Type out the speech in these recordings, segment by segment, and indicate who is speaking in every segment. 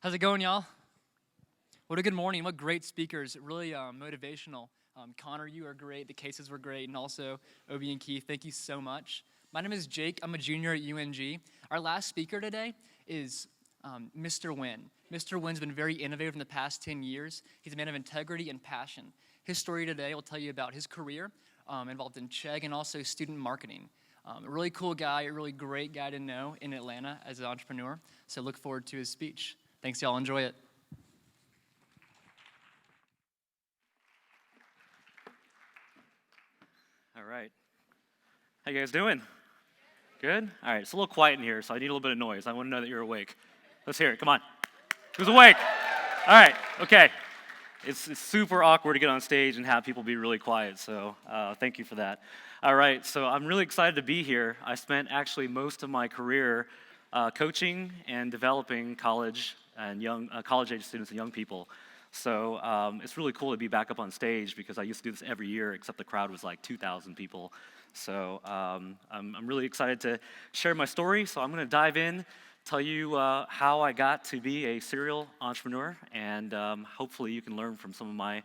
Speaker 1: How's it going, y'all? What a good morning. What great speakers. Really motivational. Connor, you are great. The cases were great. And also, Obi and Keith, thank you so much. My name is Jake. I'm a junior at UNG. Our last speaker today is Mr. Nguyen. Mr. Nguyen's been very innovative in the past 10 years. He's a man of integrity and passion. His story today will tell you about his career involved in Chegg and also student marketing. A really cool guy, a really great guy to know in Atlanta as an entrepreneur. So look forward to his speech. Thanks, y'all. Enjoy it.
Speaker 2: All right. How you guys doing? Good? All right, it's a little quiet in here, so I need a little bit of noise. I want to know that you're awake. Let's hear it. Come on. Who's awake? All right, okay. It's super awkward to get on stage and have people be really quiet, so thank you for that. All right, so I'm really excited to be here. I spent actually most of my career coaching and developing college and college-age students and young people. So it's really cool to be back up on stage because I used to do this every year, except the crowd was like 2,000 people. So I'm really excited to share my story. So I'm going to dive in, tell you how I got to be a serial entrepreneur, and hopefully you can learn from some of my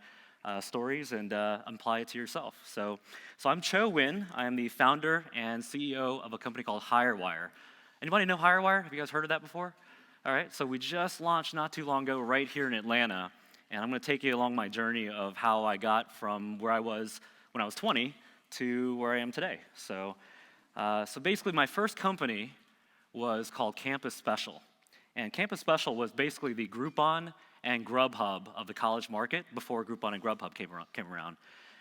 Speaker 2: stories and apply it to yourself. So I'm Chau Nguyen. I am the founder and CEO of a company called Highwire. Anybody know Highwire? Have you guys heard of that before? All right, so we just launched not too long ago right here in Atlanta, and I'm going to take you along my journey of how I got from where I was when I was 20 to where I am today. So basically my first company was called Campus Special, and Campus Special was basically the Groupon and Grubhub of the college market before Groupon and Grubhub came around.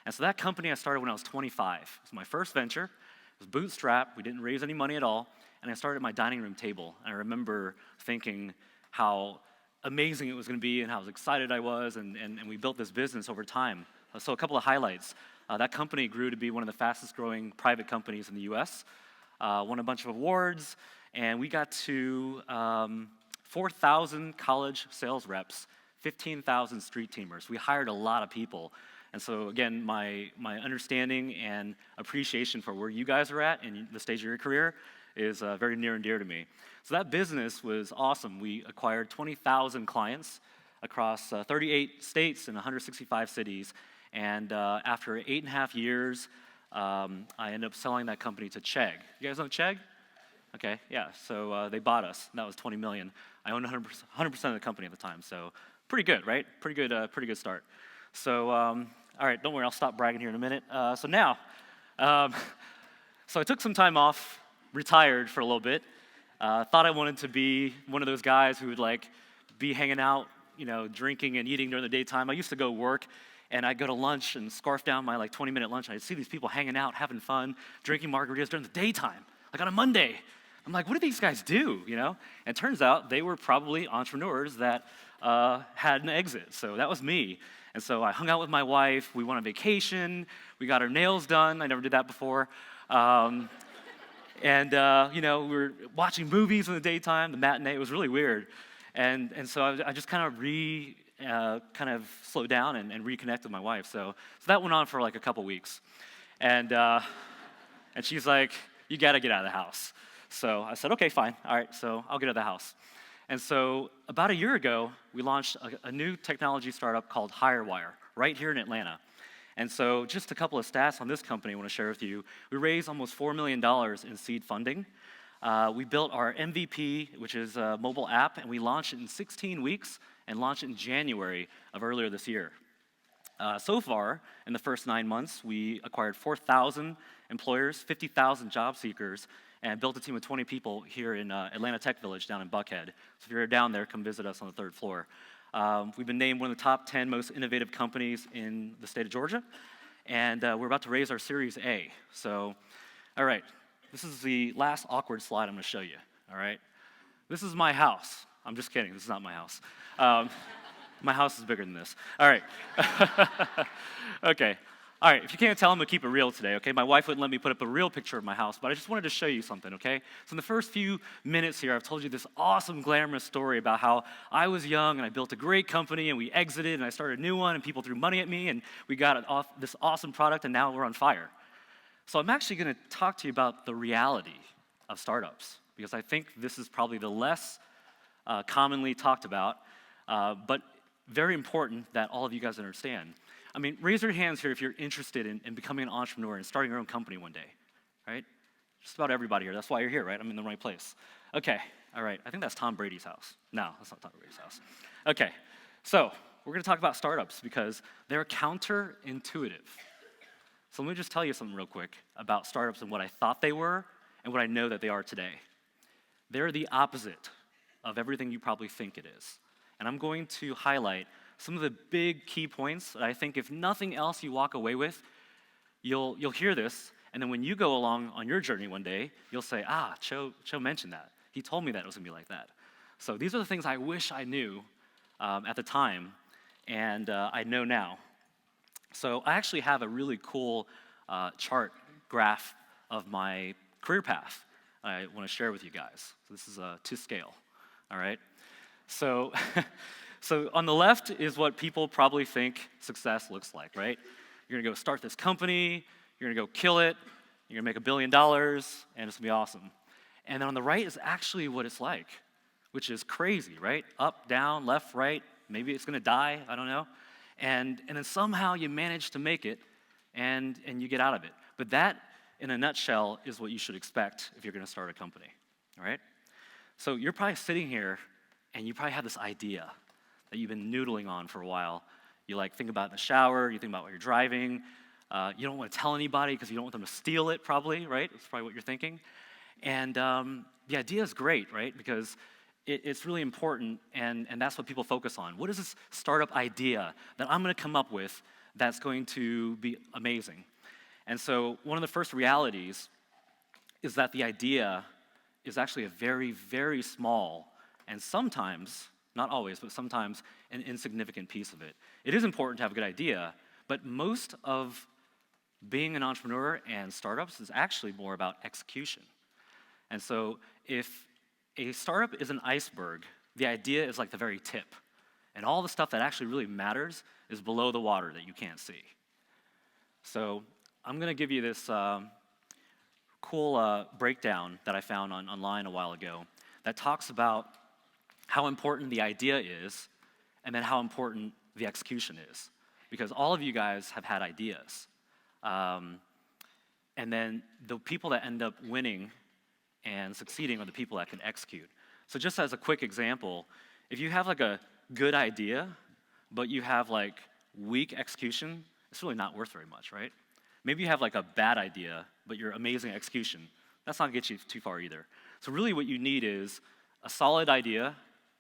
Speaker 2: And so that company I started when I was 25. It was my first venture. It was bootstrapped. We didn't raise any money at all. And I started at my dining room table. And I remember thinking how amazing it was going to be and how excited I was. And we built this business over time. So a couple of highlights. That company grew to be one of the fastest growing private companies in the US. Won a bunch of awards. And we got to 4,000 college sales reps, 15,000 street teamers. We hired a lot of people. And so again, my understanding and appreciation for where you guys are at in the stage of your career is very near and dear to me. So that business was awesome. We acquired 20,000 clients across 38 states and 165 cities. And after 8.5 years, I ended up selling that company to Chegg. You guys know Chegg? Okay, yeah, so they bought us. That was $20 million. I owned 100% of the company at the time, so pretty good, right? Pretty good start. So, all right, don't worry, I'll stop bragging here in a minute. So I took some time off, retired for a little bit. Thought I wanted to be one of those guys who would be hanging out, drinking and eating during the daytime. I used to go work, and I'd go to lunch and scarf down my 20-minute lunch. And I'd see these people hanging out, having fun, drinking margaritas during the daytime, like on a Monday. I'm like, what do these guys do, And it turns out they were probably entrepreneurs that had an exit. So that was me. And so I hung out with my wife. We went on vacation. We got our nails done. I never did that before. And we were watching movies in the daytime, the matinee. It was really weird. And so I just kind of slowed down and reconnected with my wife. So that went on for a couple weeks. And she's like, you got to get out of the house. So I said, okay, fine. All right, so I'll get out of the house. And so about a year ago, we launched a new technology startup called Highwire right here in Atlanta. And so just a couple of stats on this company I want to share with you. We raised almost $4 million in seed funding. We built our MVP, which is a mobile app, and we launched it in 16 weeks and launched it in January of earlier this year. So far, in the first 9 months, we acquired 4,000 employers, 50,000 job seekers, and built a team of 20 people here in Atlanta Tech Village down in Buckhead. So if you're down there, come visit us on the 3rd floor. We've been named one of the top 10 most innovative companies in the state of Georgia, and we're about to raise our Series A. So, all right, this is the last awkward slide I'm going to show you, all right? This is my house. I'm just kidding. This is not my house. My house is bigger than this. All right. Okay. All right, if you can't tell, I'm going to keep it real today, okay? My wife wouldn't let me put up a real picture of my house, but I just wanted to show you something, okay? So in the first few minutes here, I've told you this awesome, glamorous story about how I was young and I built a great company and we exited and I started a new one and people threw money at me and we got this awesome product and now we're on fire. So I'm actually going to talk to you about the reality of startups because I think this is probably the less commonly talked about but very important that all of you guys understand. I mean, raise your hands here if you're interested in becoming an entrepreneur and starting your own company one day, right? Just about everybody here. That's why you're here, right? I'm in the right place. Okay, all right. I think that's Tom Brady's house. No, that's not Tom Brady's house. Okay, so we're going to talk about startups because they're counterintuitive. So let me just tell you something real quick about startups and what I thought they were and what I know that they are today. They're the opposite of everything you probably think it is. And I'm going to highlight some of the big key points that I think if nothing else you walk away with, you'll hear this, and then when you go along on your journey one day, you'll say, Chau mentioned that. He told me that it was going to be like that. So these are the things I wish I knew at the time, and I know now. So I actually have a really cool chart graph of my career path I want to share with you guys. So this is to scale, all right? So, so on the left is what people probably think success looks like, right? You're gonna go start this company, you're gonna go kill it, you're gonna make $1 billion, and it's gonna be awesome. And then on the right is actually what it's like, which is crazy, right? Up, down, left, right, maybe it's gonna die, I don't know. And then somehow you manage to make it, and you get out of it. But that, in a nutshell, is what you should expect if you're gonna start a company, all right? So you're probably sitting here, and you probably have this idea that you've been noodling on for a while. You think about it in the shower, you think about what you're driving. You don't want to tell anybody because you don't want them to steal it, probably, right? That's probably what you're thinking. And the idea is great, right? Because it's really important, and that's what people focus on. What is this startup idea that I'm going to come up with that's going to be amazing? And so one of the first realities is that the idea is actually a very, very small and sometimes, not always, but sometimes an insignificant piece of it. It is important to have a good idea, but most of being an entrepreneur and startups is actually more about execution. And so if a startup is an iceberg, the idea is like the very tip. And all the stuff that actually really matters is below the water that you can't see. So I'm going to give you this cool breakdown that I found online a while ago that talks about how important the idea is, and then how important the execution is. Because all of you guys have had ideas. And then the people that end up winning and succeeding are the people that can execute. So just as a quick example, if you have a good idea, but you have weak execution, it's really not worth very much, right? Maybe you have a bad idea, but your amazing execution. That's not going to get you too far either. So really what you need is a solid idea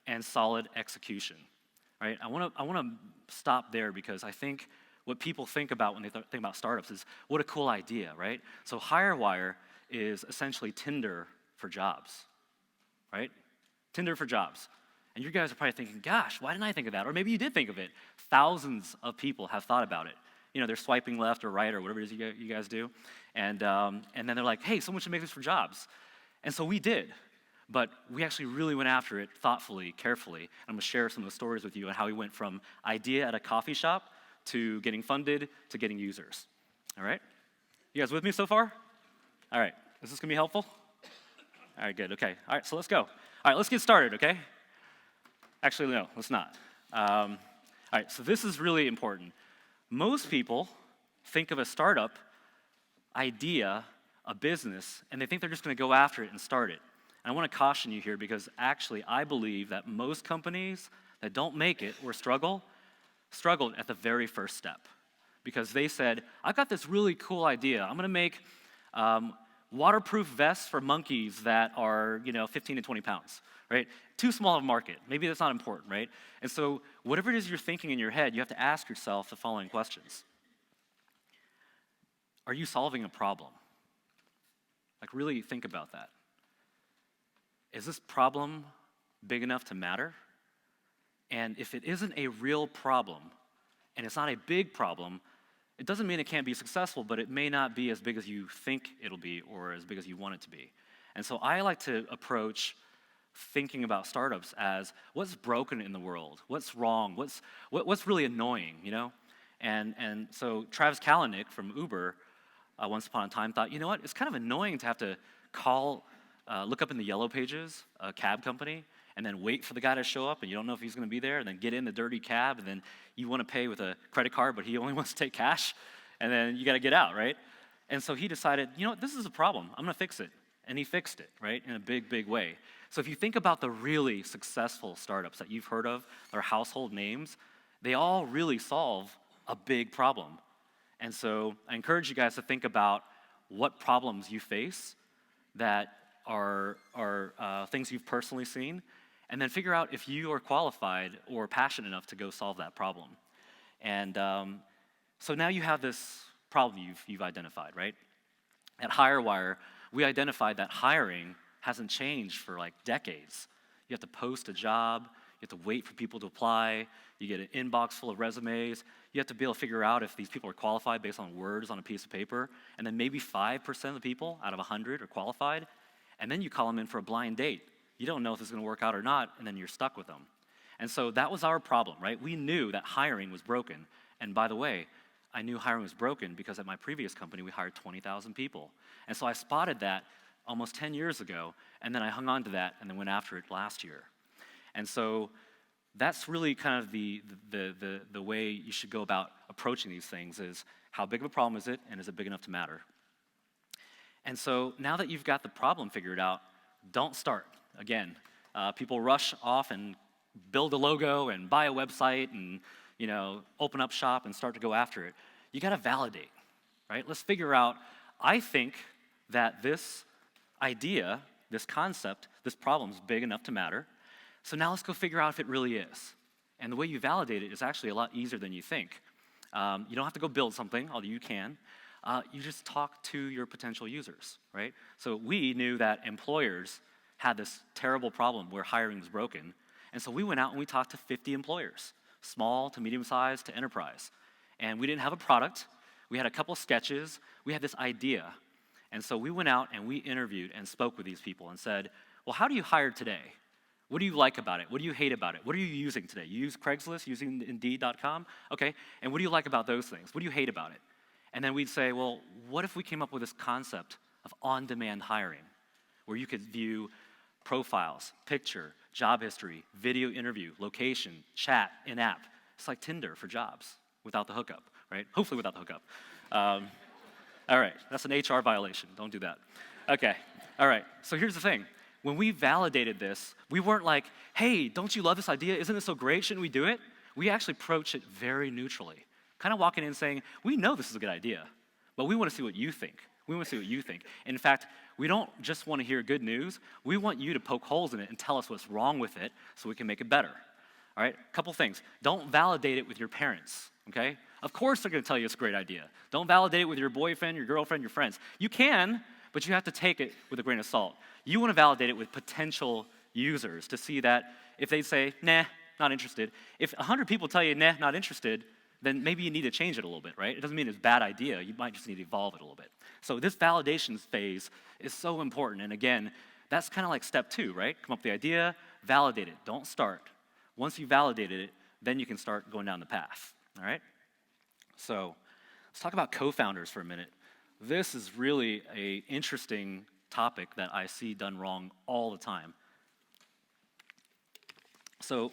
Speaker 2: and solid execution, right? I want to stop there because I think what people think about when they think about startups is what a cool idea, right? So Highwire is essentially Tinder for jobs, right? Tinder for jobs. And you guys are probably thinking, gosh, why didn't I think of that? Or maybe you did think of it. Thousands of people have thought about it. They're swiping left or right or whatever it is you guys do. And then they're like, hey, someone should make this for jobs. And so we did. But we actually really went after it thoughtfully, carefully. I'm going to share some of the stories with you on how we went from idea at a coffee shop to getting funded to getting users. All right? You guys with me so far? All right. Is this going to be helpful? All right, good. Okay. All right, so let's go. All right, let's get started, okay? Actually, no, let's not. All right, so this is really important. Most people think of a startup idea, a business, and they think they're just going to go after it and start it. And I want to caution you here because actually I believe that most companies that don't make it or struggled at the very first step. Because they said, I've got this really cool idea. I'm going to make waterproof vests for monkeys that are 15 to 20 pounds, right? Too small of a market. Maybe that's not important, right? And so whatever it is you're thinking in your head, you have to ask yourself the following questions. Are you solving a problem? Really think about that. Is this problem big enough to matter? And if it isn't a real problem, and it's not a big problem, it doesn't mean it can't be successful, but it may not be as big as you think it'll be or as big as you want it to be. And so I like to approach thinking about startups as what's broken in the world, what's wrong, what's really annoying, And so Travis Kalanick from Uber, once upon a time, thought, it's kind of annoying to have to look up in the yellow pages, a cab company, and then wait for the guy to show up, and you don't know if he's going to be there, and then get in the dirty cab, and then you want to pay with a credit card, but he only wants to take cash, and then you got to get out, right? And so he decided, you know what, this is a problem. I'm going to fix it. And he fixed it, right, in a big, big way. So if you think about the really successful startups that you've heard of, or household names, they all really solve a big problem. And so I encourage you guys to think about what problems you face that are things you've personally seen, and then figure out if you are qualified or passionate enough to go solve that problem. And so now you have this problem you've identified, right? At Highwire, we identified that hiring hasn't changed for like decades. You have to post a job, you have to wait for people to apply, you get an inbox full of resumes, you have to be able to figure out if these people are qualified based on words on a piece of paper, and then maybe 5% of the people out of 100 are qualified, and then you call them in for a blind date. You don't know if it's gonna work out or not, and then you're stuck with them. And so that was our problem, right? We knew that hiring was broken, and by the way, I knew hiring was broken because at my previous company, we hired 20,000 people. And so I spotted that almost 10 years ago, and then I hung on to that and then went after it last year. And so that's really kind of the way you should go about approaching these things is how big of a problem is it, and is it big enough to matter? And so now that you've got the problem figured out, don't start. Again, people rush off and build a logo and buy a website and open up shop and start to go after it. You gotta validate, right? Let's figure out, I think that this idea, this concept, this problem is big enough to matter. So now let's go figure out if it really is. And the way you validate it is actually a lot easier than you think. You don't have to go build something, although you can. You just talk to your potential users, right? So we knew that employers had this terrible problem where hiring was broken. And so we went out and we talked to 50 employers, small to medium-sized to enterprise. And we didn't have a product. We had a couple sketches. We had this idea. And so we went out and we interviewed and spoke with these people and said, well, how do you hire today? What do you like about it? What do you hate about it? What are you using today? You use Craigslist, using Indeed.com? Okay, and what do you like about those things? What do you hate about it? And then we'd say, well, what if we came up with this concept of on-demand hiring, where you could view profiles, picture, job history, video interview, location, chat, in-app. It's like Tinder for jobs without the hookup, right? Hopefully without the hookup. All right, that's an HR violation. Don't do that. Okay, all right, so here's the thing. When we validated this, we weren't like, hey, don't you love this idea? Isn't it so great? Shouldn't we do it? We actually approached it very neutrally, kind of walking in saying, we know this is a good idea, but we want to see what you think. We want to see what you think. In fact, we don't just want to hear good news. We want you to poke holes in it and tell us what's wrong with it so we can make it better. All right, a couple things. Don't validate it with your parents, okay? Of course they're going to tell you it's a great idea. Don't validate it with your boyfriend, your girlfriend, your friends. You can, but you have to take it with a grain of salt. You want to validate it with potential users to see that if they say, nah, not interested. If 100 people tell you, nah, not interested, then maybe you need to change it a little bit, right? It doesn't mean it's a bad idea. You might just need to evolve it a little bit. So this validation phase is so important. And again, that's kind of like step 2, right? Come up with the idea, validate it. Don't start. Once you validated it, then you can start going down the path, all right? So let's talk about co-founders for a minute. This is really an interesting topic that I see done wrong all the time. So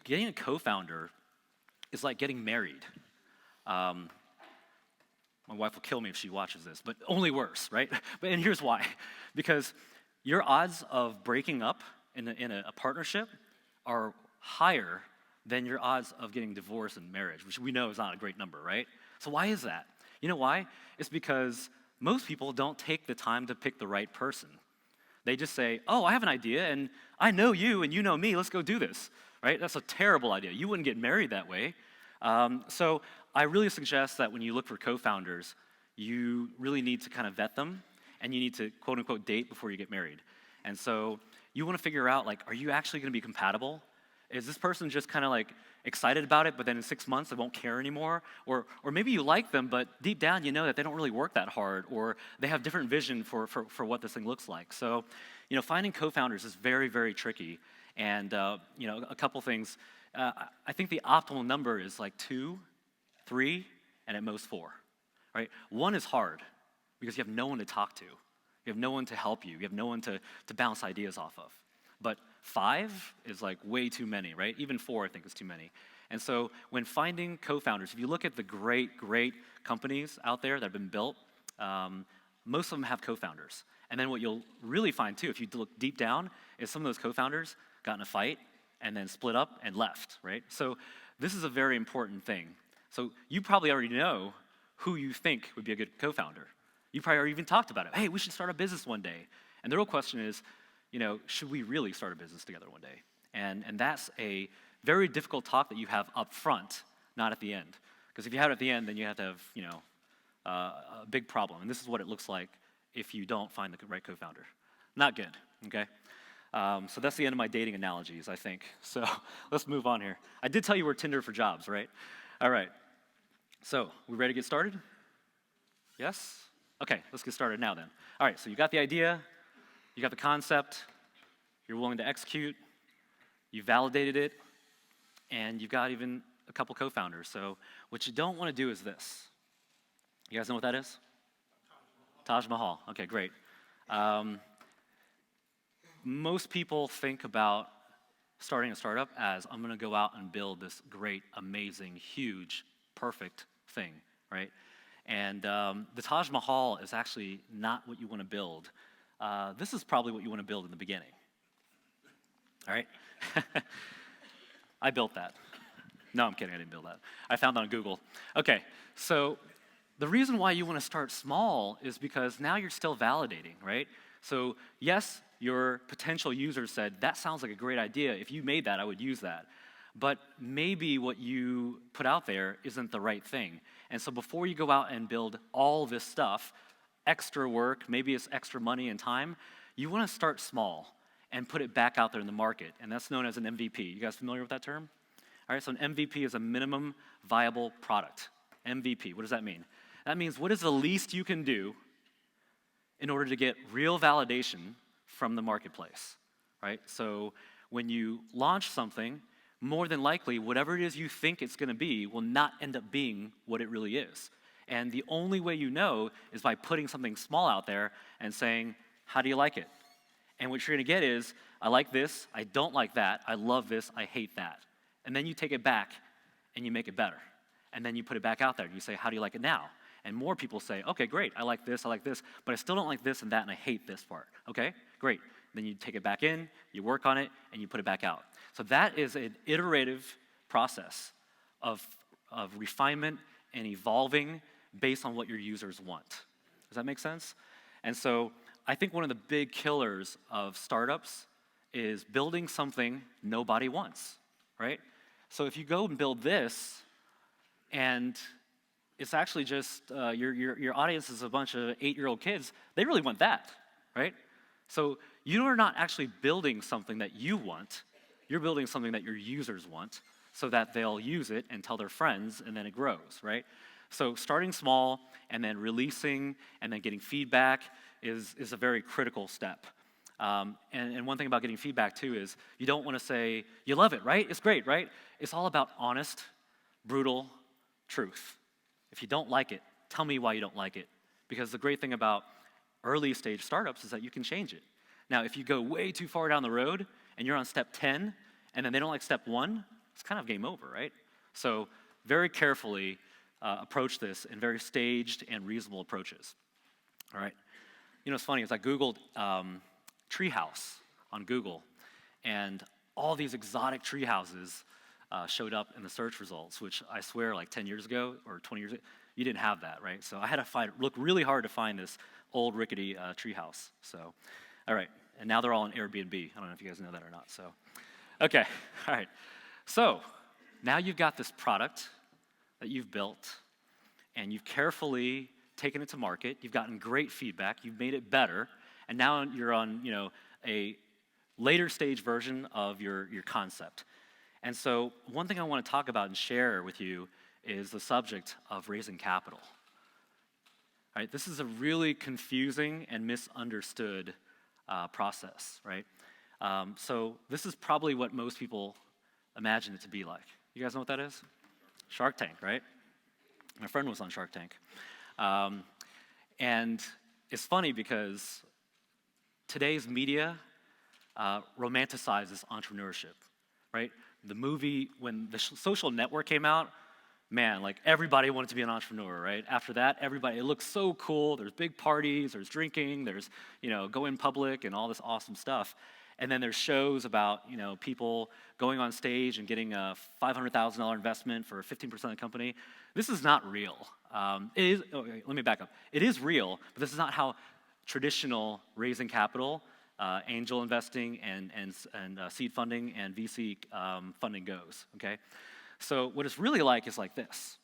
Speaker 2: getting a co-founder is like getting married. My wife will kill me if she watches this, but only worse, right? And here's why. Because your odds of breaking up in a partnership are higher than your odds of getting divorced in marriage, which we know is not a great number, right? So why is that? You know why? It's because most people don't take the time to pick the right person. They just say, oh, I have an idea, and I know you, and you know me, let's go do this, right? That's a terrible idea. You wouldn't get married that way. So I really suggest that when you look for co-founders, you really need to kind of vet them, and you need to, quote unquote, date before you get married. And so you want to figure out, like, are you actually going to be compatible? Is this person just kind of like excited about it, but then in 6 months they won't care anymore? Or maybe you like them, but deep down you know that they don't really work that hard, or they have different vision for what this thing looks like. So, finding co-founders is very, very tricky. And, a couple things. I think the optimal number is like 2, 3, and at most 4, right? 1 is hard because you have no one to talk to. You have no one to help you. You have no one to bounce ideas off of. But 5 is like way too many, right? Even 4, I think, is too many. And so when finding co-founders, if you look at the great companies out there that have been built, most of them have co-founders. And then what you'll really find too, if you look deep down, is some of those co-founders got in a fight and then split up and left, right? So this is a very important thing. So you probably already know who you think would be a good co-founder. You probably already even talked about it. Hey, we should start a business one day. And the real question is, should we really start a business together one day? And that's a very difficult talk that you have up front, not at the end. Because if you have it at the end, then you have to have, a big problem. And this is what it looks like if you don't find the right co-founder. Not good, okay? So that's the end of my dating analogies, I think. So let's move on here. I did tell you we're Tinder for jobs, right? All right. So we ready to get started? Yes? Okay, let's get started now then. All right, so you got the idea, you got the concept, you're willing to execute, you validated it, and you've got even a couple co-founders. So what you don't want to do is this. You guys know what that is? Taj Mahal. Okay, great. Most people think about starting a startup as, I'm going to go out and build this great, amazing, huge, perfect thing, right? And the Taj Mahal is actually not what you want to build. This is probably what you want to build in the beginning. All right? I built that. No, I'm kidding, I didn't build that. I found it on Google. Okay, so the reason why you want to start small is because now you're still validating, right? So yes, your potential user said, that sounds like a great idea. If you made that, I would use that. But maybe what you put out there isn't the right thing. And so before you go out and build all this stuff, extra work, maybe it's extra money and time, you want to start small and put it back out there in the market. And that's known as an MVP. You guys familiar with that term? All right, so an MVP is a minimum viable product. MVP, what does that mean? That means what is the least you can do in order to get real validation from the marketplace, right? So when you launch something, more than likely, whatever it is you think it's going to be will not end up being what it really is. And the only way you know is by putting something small out there and saying, how do you like it? And what you're going to get is, I like this, I don't like that, I love this, I hate that. And then you take it back and you make it better. And then you put it back out there and you say, how do you like it now? And more people say, okay, great, I like this, but I still don't like this and that, and I hate this part. Okay, great. Then you take it back in, you work on it, and you put it back out. So that is an iterative process of refinement and evolving based on what your users want. Does that make sense? And so I think one of the big killers of startups is building something nobody wants, right? So if you go and build this, and it's actually just your audience is a bunch of 8-year-old kids, they really want that, right? So you are not actually building something that you want, you're building something that your users want so that they'll use it and tell their friends, and then it grows, right? So starting small and then releasing and then getting feedback is a very critical step. And one thing about getting feedback too is you don't want to say, you love it, right? It's great, right? It's all about honest, brutal truth. If you don't like it, tell me why you don't like it. Because the great thing about early stage startups is that you can change it. Now, if you go way too far down the road and you're on step 10 and then they don't like step 1, it's kind of game over, right? So very carefully approach this in very staged and reasonable approaches. All right. You know, it's funny, as I Googled treehouse on Google, and all these exotic tree houses showed up in the search results, which I swear like 10 years ago or 20 years ago, you didn't have that, right? So I had to look really hard to find this old rickety tree house. So, all right, and now they're all on Airbnb. I don't know if you guys know that or not, so. Okay, all right. So now you've got this product that you've built, and you've carefully taken it to market. You've gotten great feedback. You've made it better, and now you're on, a later stage version of your concept. And so one thing I want to talk about and share with you is the subject of raising capital. All right, this is a really confusing and misunderstood process, right? So this is probably what most people imagine it to be like. You guys know what that is? Shark Tank, right? My friend was on Shark Tank. And it's funny because today's media romanticizes entrepreneurship, right? The movie, when the Social Network came out, man, like everybody wanted to be an entrepreneur, right? After that, everybody, it looks so cool. There's big parties, there's drinking, there's, go in public and all this awesome stuff. And then there's shows about, people going on stage and getting a $500,000 investment for 15% of the company. This is not real. It is, okay, let me back up. It is real, but this is not how traditional raising capital, angel investing, and seed funding and VC funding goes, okay? So what it's really like is like this,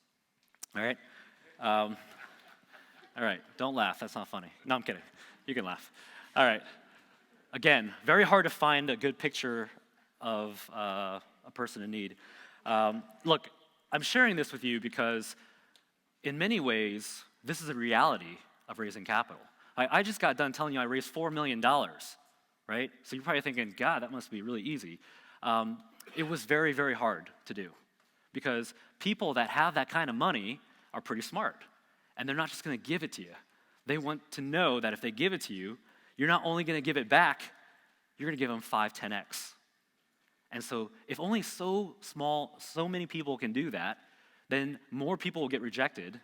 Speaker 2: all right? All right, don't laugh, that's not funny. No, I'm kidding, you can laugh. All right, again, very hard to find a good picture of a person in need. Look, I'm sharing this with you because in many ways, this is a reality of raising capital. I just got done telling you I raised $4 million, right? So you're probably thinking, God, that must be really easy. It was very, very hard to do because people that have that kind of money are pretty smart, and they're not just going to give it to you. They want to know that if they give it to you, you're not only going to give it back, you're going to give them 5, 10x. And so if only so many people can do that, then more people will get rejected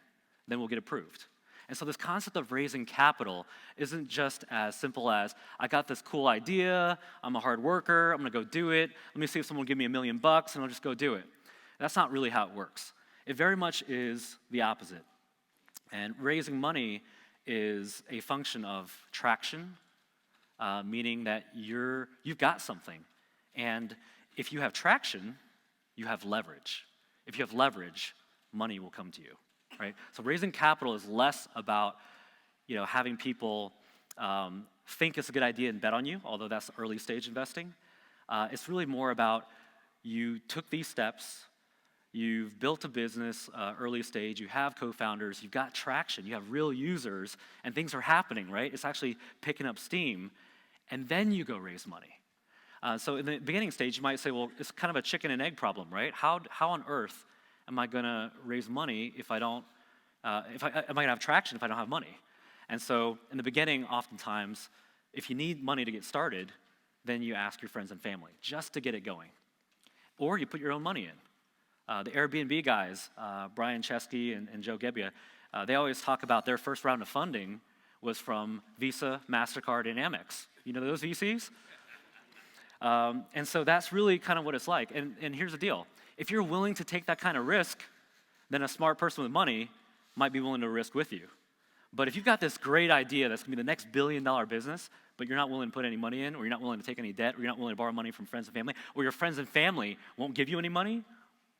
Speaker 2: than will get approved. And so this concept of raising capital isn't just as simple as, I got this cool idea, I'm a hard worker, I'm gonna go do it, let me see if someone will give me $1 million and I'll just go do it. That's not really how it works. It very much is the opposite. And raising money is a function of traction, meaning that you've got something. And if you have traction, you have leverage. If you have leverage, money will come to you, right? So raising capital is less about, having people think it's a good idea and bet on you, although that's early stage investing. It's really more about you took these steps, you've built a business early stage, you have co-founders, you've got traction, you have real users, and things are happening, right? It's actually picking up steam, and then you go raise money. So in the beginning stage, you might say, well, it's kind of a chicken and egg problem, right? How on earth am I going to raise money if I don't, am I going to have traction if I don't have money? And so in the beginning, oftentimes, if you need money to get started, then you ask your friends and family just to get it going. Or you put your own money in. The Airbnb guys, Brian Chesky and Joe Gebbia, they always talk about their first round of funding was from Visa, MasterCard, and Amex. You know those VCs? And so that's really kind of what it's like. And here's the deal. If you're willing to take that kind of risk, then a smart person with money might be willing to risk with you. But if you've got this great idea that's going to be the next billion-dollar business, but you're not willing to put any money in, or you're not willing to take any debt, or you're not willing to borrow money from friends and family, or your friends and family won't give you any money,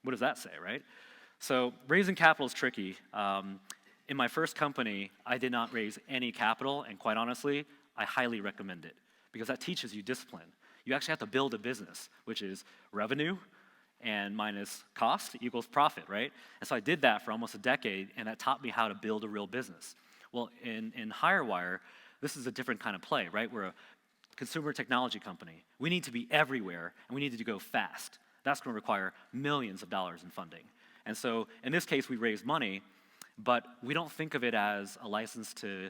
Speaker 2: what does that say, right? So raising capital is tricky. In my first company, I did not raise any capital, and quite honestly, I highly recommend it because that teaches you discipline. You actually have to build a business, which is revenue and minus cost equals profit, right? And so I did that for almost a decade, and that taught me how to build a real business. Well, in Highwire, this is a different kind of play, right? We're a consumer technology company. We need to be everywhere, and we need to go fast. That's going to require millions of dollars in funding. And so in this case, we raised money, but we don't think of it as a license to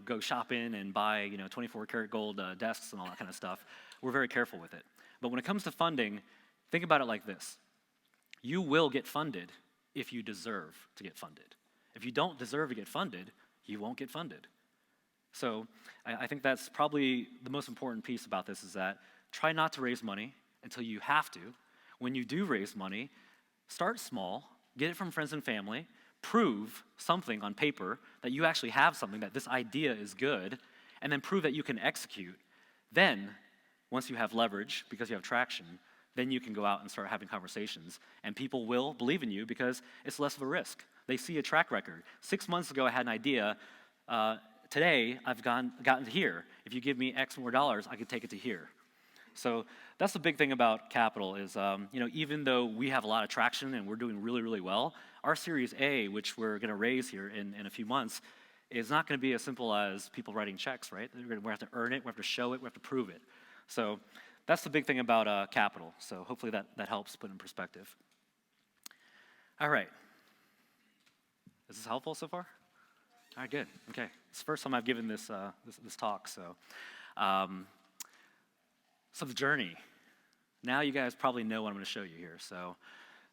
Speaker 2: go shopping and buy 24 karat gold desks and all that kind of stuff. We're very careful with it. But when it comes to funding, think about it like this. You will get funded if you deserve to get funded. If you don't deserve to get funded, you won't get funded. So I think that's probably the most important piece about this is that try not to raise money until you have to. When you do raise money, start small, get it from friends and family, prove something on paper that you actually have something, that this idea is good, and then prove that you can execute. Then, once you have leverage, because you have traction, then you can go out and start having conversations, and people will believe in you because it's less of a risk. They see a track record. 6 months ago, I had an idea. Today, I've gotten to here. If you give me X more dollars, I could take it to here. So that's the big thing about capital is, even though we have a lot of traction and we're doing really, really well, our Series A, which we're going to raise here in a few months, is not going to be as simple as people writing checks, right? We have to earn it, we have to show it, we have to prove it. So that's the big thing about capital. So hopefully that helps put in perspective. All right. Is this helpful so far? All right, good. Okay. It's the first time I've given this talk, so So the journey. Now you guys probably know what I'm going to show you here. So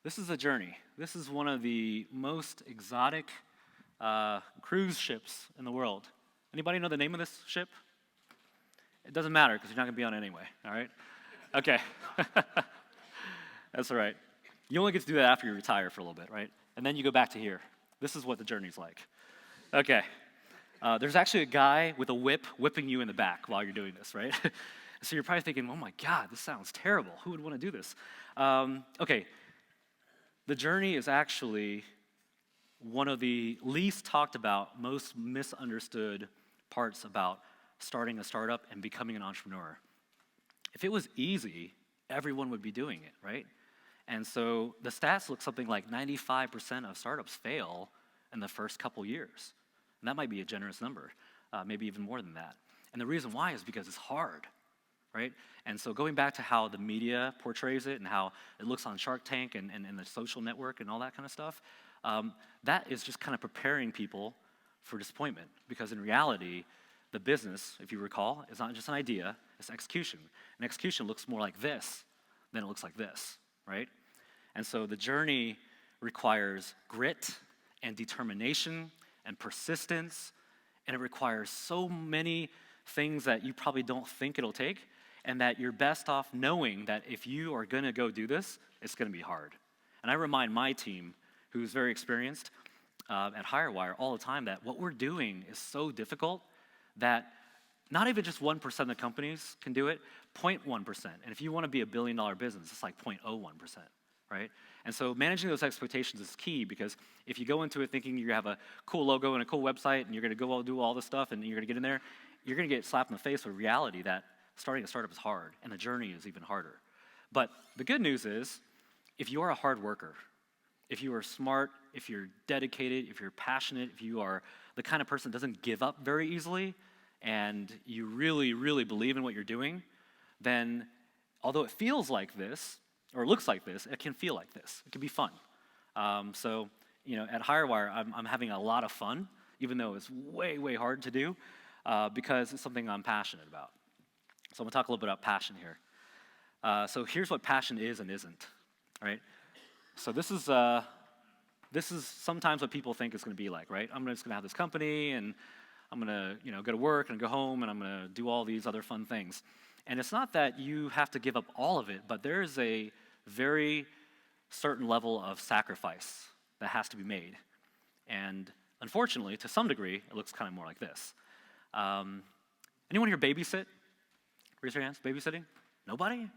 Speaker 2: this is a journey. This is one of the most exotic cruise ships in the world. Anybody know the name of this ship? It doesn't matter because you're not going to be on it anyway, all right? Okay. That's all right. You only get to do that after you retire for a little bit, right? And then you go back to here. This is what the journey's like. Okay. There's actually a guy with a whip whipping you in the back while you're doing this, right? So you're probably thinking, oh my God, this sounds terrible. Who would want to do this? Okay. The journey is actually one of the least talked about, most misunderstood parts about starting a startup and becoming an entrepreneur. If it was easy, everyone would be doing it, right? And so the stats look something like 95% of startups fail in the first couple years. And that might be a generous number, maybe even more than that. And the reason why is because it's hard, right? And so going back to how the media portrays it and how it looks on Shark Tank and the social network and all that kind of stuff, that is just kind of preparing people for disappointment. Because in reality, the business, if you recall, is not just an idea, it's execution. And execution looks more like this than it looks like this, right? And so the journey requires grit and determination and persistence, and it requires so many things that you probably don't think it'll take, and that you're best off knowing that if you are going to go do this, it's going to be hard. And I remind my team, who's very experienced at Highwire, all the time that what we're doing is so difficult that not even just 1% of the companies can do it, 0.1%. And if you want to be a billion-dollar business, it's like 0.01%, right? And so managing those expectations is key, because if you go into it thinking you have a cool logo and a cool website and you're going to go do all this stuff and you're going to get in there, you're going to get slapped in the face with reality that starting a startup is hard and the journey is even harder. But the good news is, if you are a hard worker, if you are smart, if you're dedicated, if you're passionate, if you are the kind of person that doesn't give up very easily, and you really, really believe in what you're doing, then although it feels like this, or looks like this, it can feel like this. It can be fun. So, at Highwire, I'm having a lot of fun, even though it's way, way hard to do, because it's something I'm passionate about. So I'm going to talk a little bit about passion here. So here's what passion is and isn't, right? So this is sometimes what people think it's going to be like, right? I'm just going to have this company, and I'm going to go to work and go home, and I'm going to do all these other fun things. And it's not that you have to give up all of it, but there is a very certain level of sacrifice that has to be made. And unfortunately, to some degree, it looks kind of more like this. Anyone here babysit? Raise your hands. Babysitting? Nobody?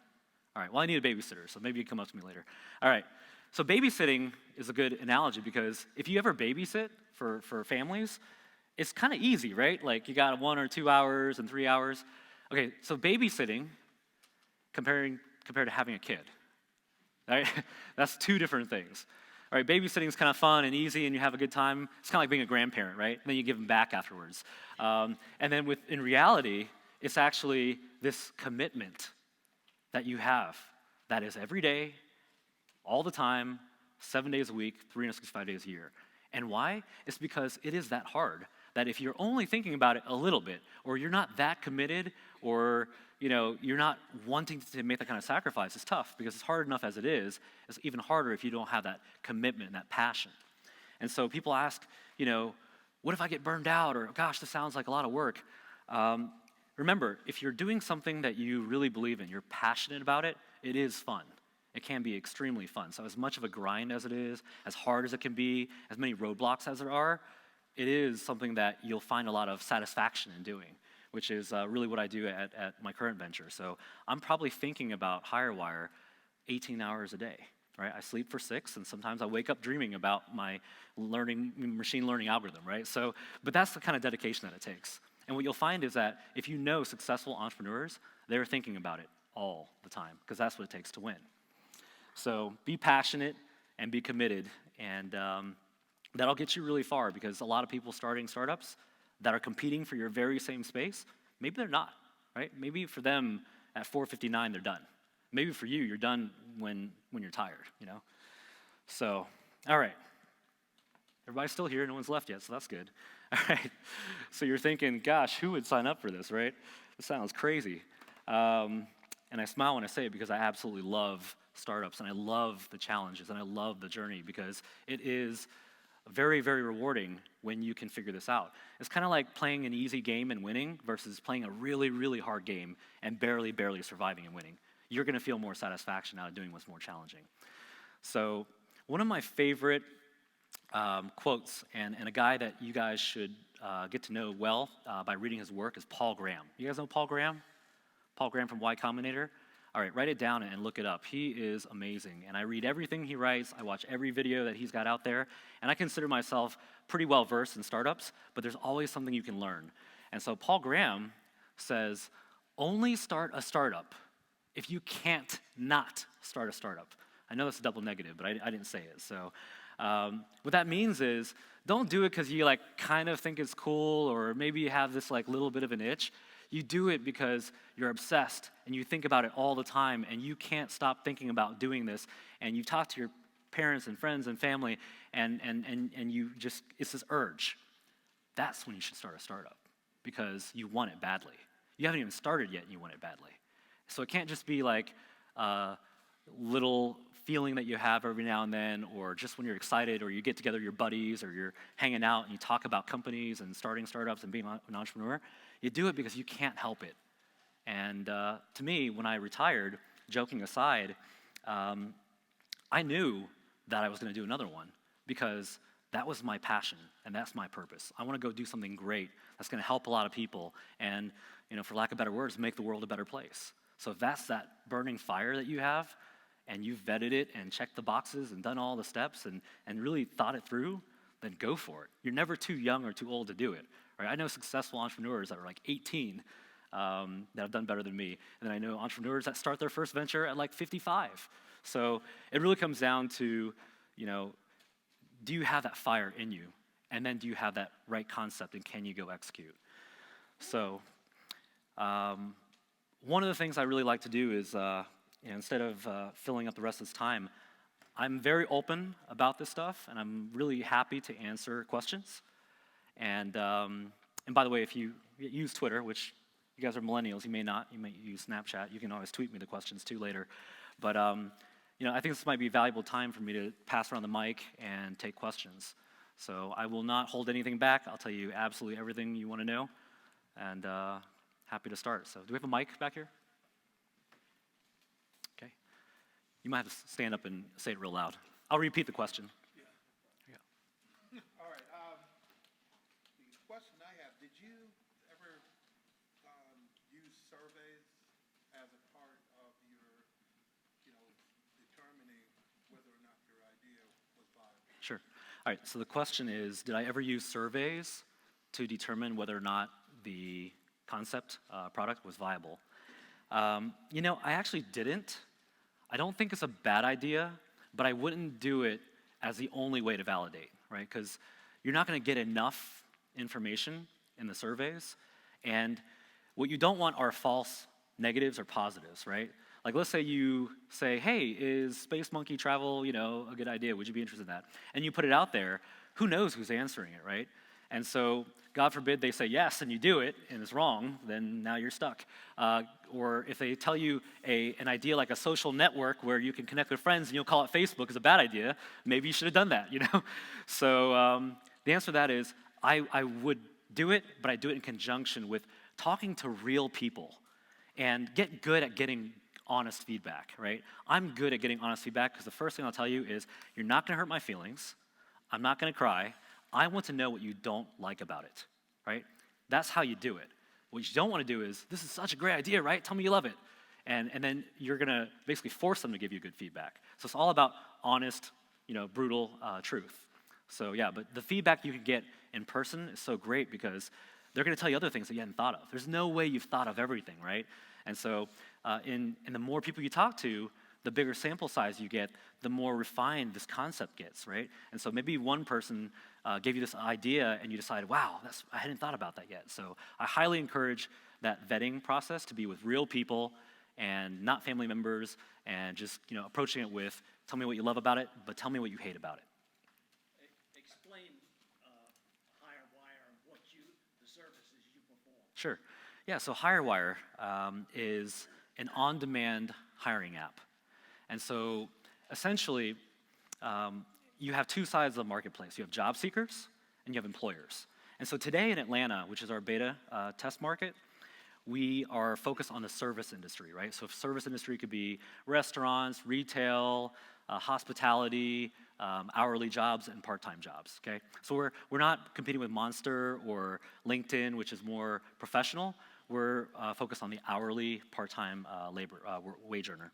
Speaker 2: All right, well, I need a babysitter, so maybe you come up to me later. All right, so babysitting is a good analogy, because if you ever babysit for families, it's kind of easy, right? Like, you got 1 or 2 hours and 3 hours. Okay, so babysitting compared to having a kid, right? That's two different things. All right, babysitting is kind of fun and easy, and you have a good time. It's kind of like being a grandparent, right? And then you give them back afterwards. And then in reality, it's actually this commitment that you have that is every day, all the time, 7 days a week, 365 days a year. And why? It's because it is that hard, that if you're only thinking about it a little bit, or you're not that committed, or you're not wanting to make that kind of sacrifice, it's tough, because it's hard enough as it is. It's even harder if you don't have that commitment and that passion. And so people ask, what if I get burned out? Or, gosh, this sounds like a lot of work. Remember, if you're doing something that you really believe in, you're passionate about it, it is fun. It can be extremely fun. So as much of a grind as it is, as hard as it can be, as many roadblocks as there are, it is something that you'll find a lot of satisfaction in doing, which is really what I do at my current venture. So I'm probably thinking about Highwire 18 hours a day, right? I sleep for 6, and sometimes I wake up dreaming about my machine learning algorithm, right? So, but that's the kind of dedication that it takes. And what you'll find is that if you know successful entrepreneurs, they're thinking about it all the time, because that's what it takes to win. So be passionate and be committed, and that'll get you really far, because a lot of people starting startups that are competing for your very same space, maybe they're not, right? Maybe for them at 4:59 they're done. Maybe for you, you're done when you're tired, So, all right. Everybody's still here, no one's left yet, so that's good. All right, so you're thinking, gosh, who would sign up for this, right? This sounds crazy. And And I smile when I say it because I absolutely love startups, and I love the challenges, and I love the journey because it is very, very rewarding when you can figure this out. It's kind of like playing an easy game and winning versus playing a really, really hard game and barely surviving and winning. You're going to feel more satisfaction out of doing what's more challenging. So one of my favorite quotes, and a guy that you guys should get to know well by reading his work, is Paul Graham. You guys know Paul Graham? Paul Graham from Y Combinator? All right, write it down and look it up. He is amazing, and I read everything he writes. I watch every video that he's got out there, and I consider myself pretty well versed in startups, but there's always something you can learn. And so Paul Graham says, only start a startup if you can't not start a startup. I know that's a double negative, but I didn't say it. So what that means is, don't do it because you like kind of think it's cool, or maybe you have this like little bit of an itch. You do it because you're obsessed and you think about it all the time and you can't stop thinking about doing this, and you talk to your parents and friends and family and you just, it's this urge. That's when you should start a startup because you want it badly. You haven't even started yet and you want it badly. So it can't just be like a little feeling that you have every now and then, or just when you're excited or you get together with your buddies or you're hanging out and you talk about companies and starting startups and being an entrepreneur. You do it because you can't help it. And to me, when I retired, joking aside, I knew that I was going to do another one because that was my passion and that's my purpose. I want to go do something great that's going to help a lot of people and, for lack of better words, make the world a better place. So if that's that burning fire that you have and you've vetted it and checked the boxes and done all the steps and really thought it through, then go for it. You're never too young or too old to do it. Right? I know successful entrepreneurs that are like 18 that have done better than me. And then I know entrepreneurs that start their first venture at like 55. So it really comes down to, do you have that fire in you? And then do you have that right concept and can you go execute? So one of the things I really like to do is, instead of filling up the rest of this time, I'm very open about this stuff and I'm really happy to answer questions. And by the way, if you use Twitter, which you guys are millennials, you may not, you may use Snapchat, you can always tweet me the questions too later. But I think this might be valuable time for me to pass around the mic and take questions. So I will not hold anything back. I'll tell you absolutely everything you want to know, and happy to start. So do we have a mic back here? Okay. You might have to stand up and say it real loud. I'll repeat the question.
Speaker 3: All right. The question I have: did you ever use surveys as a part of your, determining whether or not your idea was viable?
Speaker 2: Sure. All right. So the question is, did I ever use surveys to determine whether or not the concept product was viable? I actually didn't. I don't think it's a bad idea, but I wouldn't do it as the only way to validate, right? Because you're not going to get enough information in the surveys, and what you don't want are false negatives or positives, right? Like, let's say you say, hey, is space monkey travel, a good idea? Would you be interested in that? And you put it out there, who knows who's answering it, right? And so, God forbid they say yes and you do it and it's wrong, then now you're stuck. Or if they tell you an idea like a social network where you can connect with friends and you'll call it Facebook is a bad idea, maybe you should have done that, So the answer to that is I would do it, but I do it in conjunction with talking to real people and get good at getting honest feedback, right? I'm good at getting honest feedback because the first thing I'll tell you is you're not going to hurt my feelings. I'm not going to cry. I want to know what you don't like about it, right? That's how you do it. What you don't want to do is, this is such a great idea, right? Tell me you love it. And then you're going to basically force them to give you good feedback. So it's all about honest, brutal truth. So yeah, but the feedback you can get in person is so great because they're going to tell you other things that you hadn't thought of. There's no way you've thought of everything, right? And so and the more people you talk to, the bigger sample size you get, the more refined this concept gets, right? And so maybe one person gave you this idea and you decided, wow, I hadn't thought about that yet. So I highly encourage that vetting process to be with real people and not family members, and just approaching it with, tell me what you love about it, but tell me what you hate about it.
Speaker 4: Explain Highwire and the services you perform.
Speaker 2: Sure. Yeah, so Highwire is an on-demand hiring app. And so essentially, you have two sides of the marketplace. You have job seekers and you have employers. And so today in Atlanta, which is our beta test market, we are focused on the service industry, right? So service industry could be restaurants, retail, hospitality, hourly jobs, and part-time jobs, okay? So we're not competing with Monster or LinkedIn, which is more professional. We're focused on the hourly, part-time labor wage earner.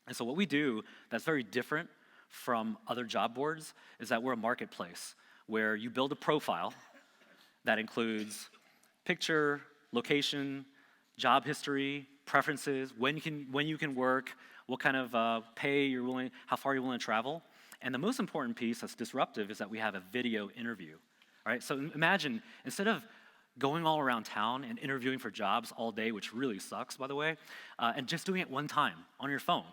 Speaker 2: And so what we do that's very different from other job boards is that we're a marketplace where you build a profile that includes picture, location, job history, preferences, when you can work, what kind of pay you're willing, how far you're willing to travel. And the most important piece that's disruptive is that we have a video interview. All right, so imagine instead of going all around town and interviewing for jobs all day, which really sucks, by the way, and just doing it one time on your phone,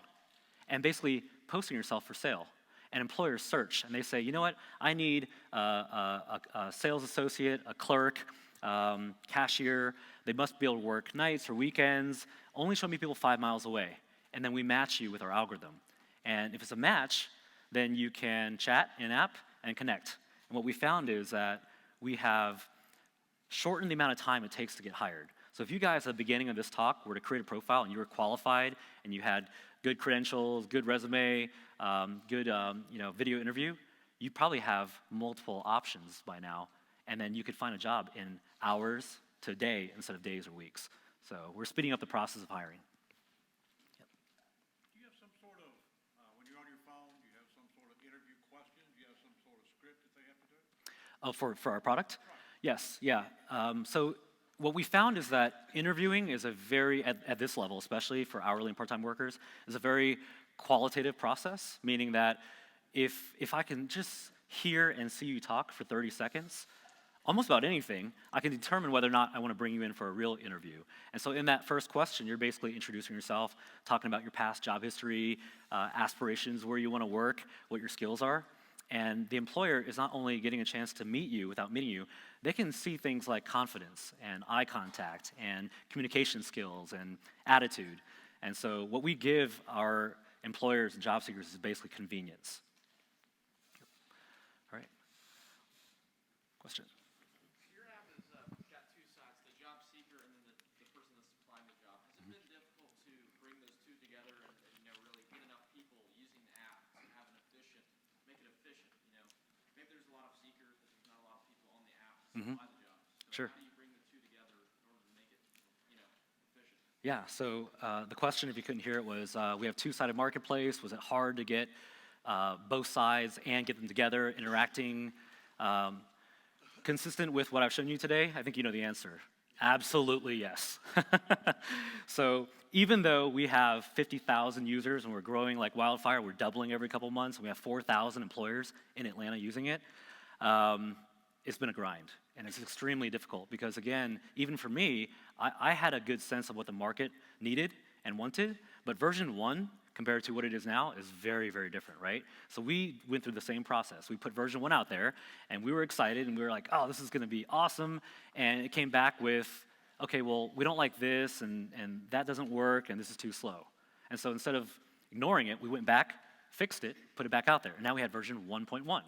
Speaker 2: and basically posting yourself for sale. And employers search, and they say, you know what, I need a sales associate, a clerk, cashier. They must be able to work nights or weekends. Only show me people 5 miles away. And then we match you with our algorithm. And if it's a match, then you can chat in-app and connect. And what we found is that we have shortened the amount of time it takes to get hired. So if you guys at the beginning of this talk were to create a profile and you were qualified and you had good credentials, good resume, good video interview, you probably have multiple options by now, and then you could find a job in hours to a day instead of days or weeks. So we're speeding up the process of hiring.
Speaker 3: Do you have some sort of, when you're on your phone, do you have some sort of interview questions? Do you have some sort of script that they have to do?
Speaker 2: Oh, for our product? Right. Yes, yeah. So what we found is that interviewing is a very, at this level, especially for hourly and part-time workers, is a very qualitative process, meaning that if I can just hear and see you talk for 30 seconds, almost about anything, I can determine whether or not I want to bring you in for a real interview. And so in that first question, you're basically introducing yourself, talking about your past job history, aspirations, where you want to work, what your skills are. And the employer is not only getting a chance to meet you without meeting you, they can see things like confidence and eye contact and communication skills and attitude. And so what we give our employers and job seekers is basically convenience. All right. Question?
Speaker 5: Your app has got two sides, the job seeker and then the person that's supplying the job. Has it been difficult to bring those two together and really get enough people using the app to have an efficient, make it efficient, Maybe there's a lot of seekers, but there's not a lot of people on the app to supply the jobs. So
Speaker 2: Sure.
Speaker 5: how do you bring the two together in order to make it, efficient?
Speaker 2: Yeah, so the question, if you couldn't hear it, was we have two-sided marketplace. Was it hard to get both sides and get them together, interacting, consistent with what I've shown you today? I think you know the answer. Absolutely yes. So even though we have 50,000 users and we're growing like wildfire, we're doubling every couple months, and we have 4,000 employers in Atlanta using it, it's been a grind. And it's extremely difficult because, again, even for me, I had a good sense of what the market needed and wanted, but version 1 compared to what it is now is very, very different, right? So we went through the same process. We put version 1 out there, and we were excited, and we were like, oh, this is going to be awesome. And it came back with, okay, well, we don't like this, and that doesn't work, and this is too slow. And so instead of ignoring it, we went back, fixed it, put it back out there. And now we had version 1.1.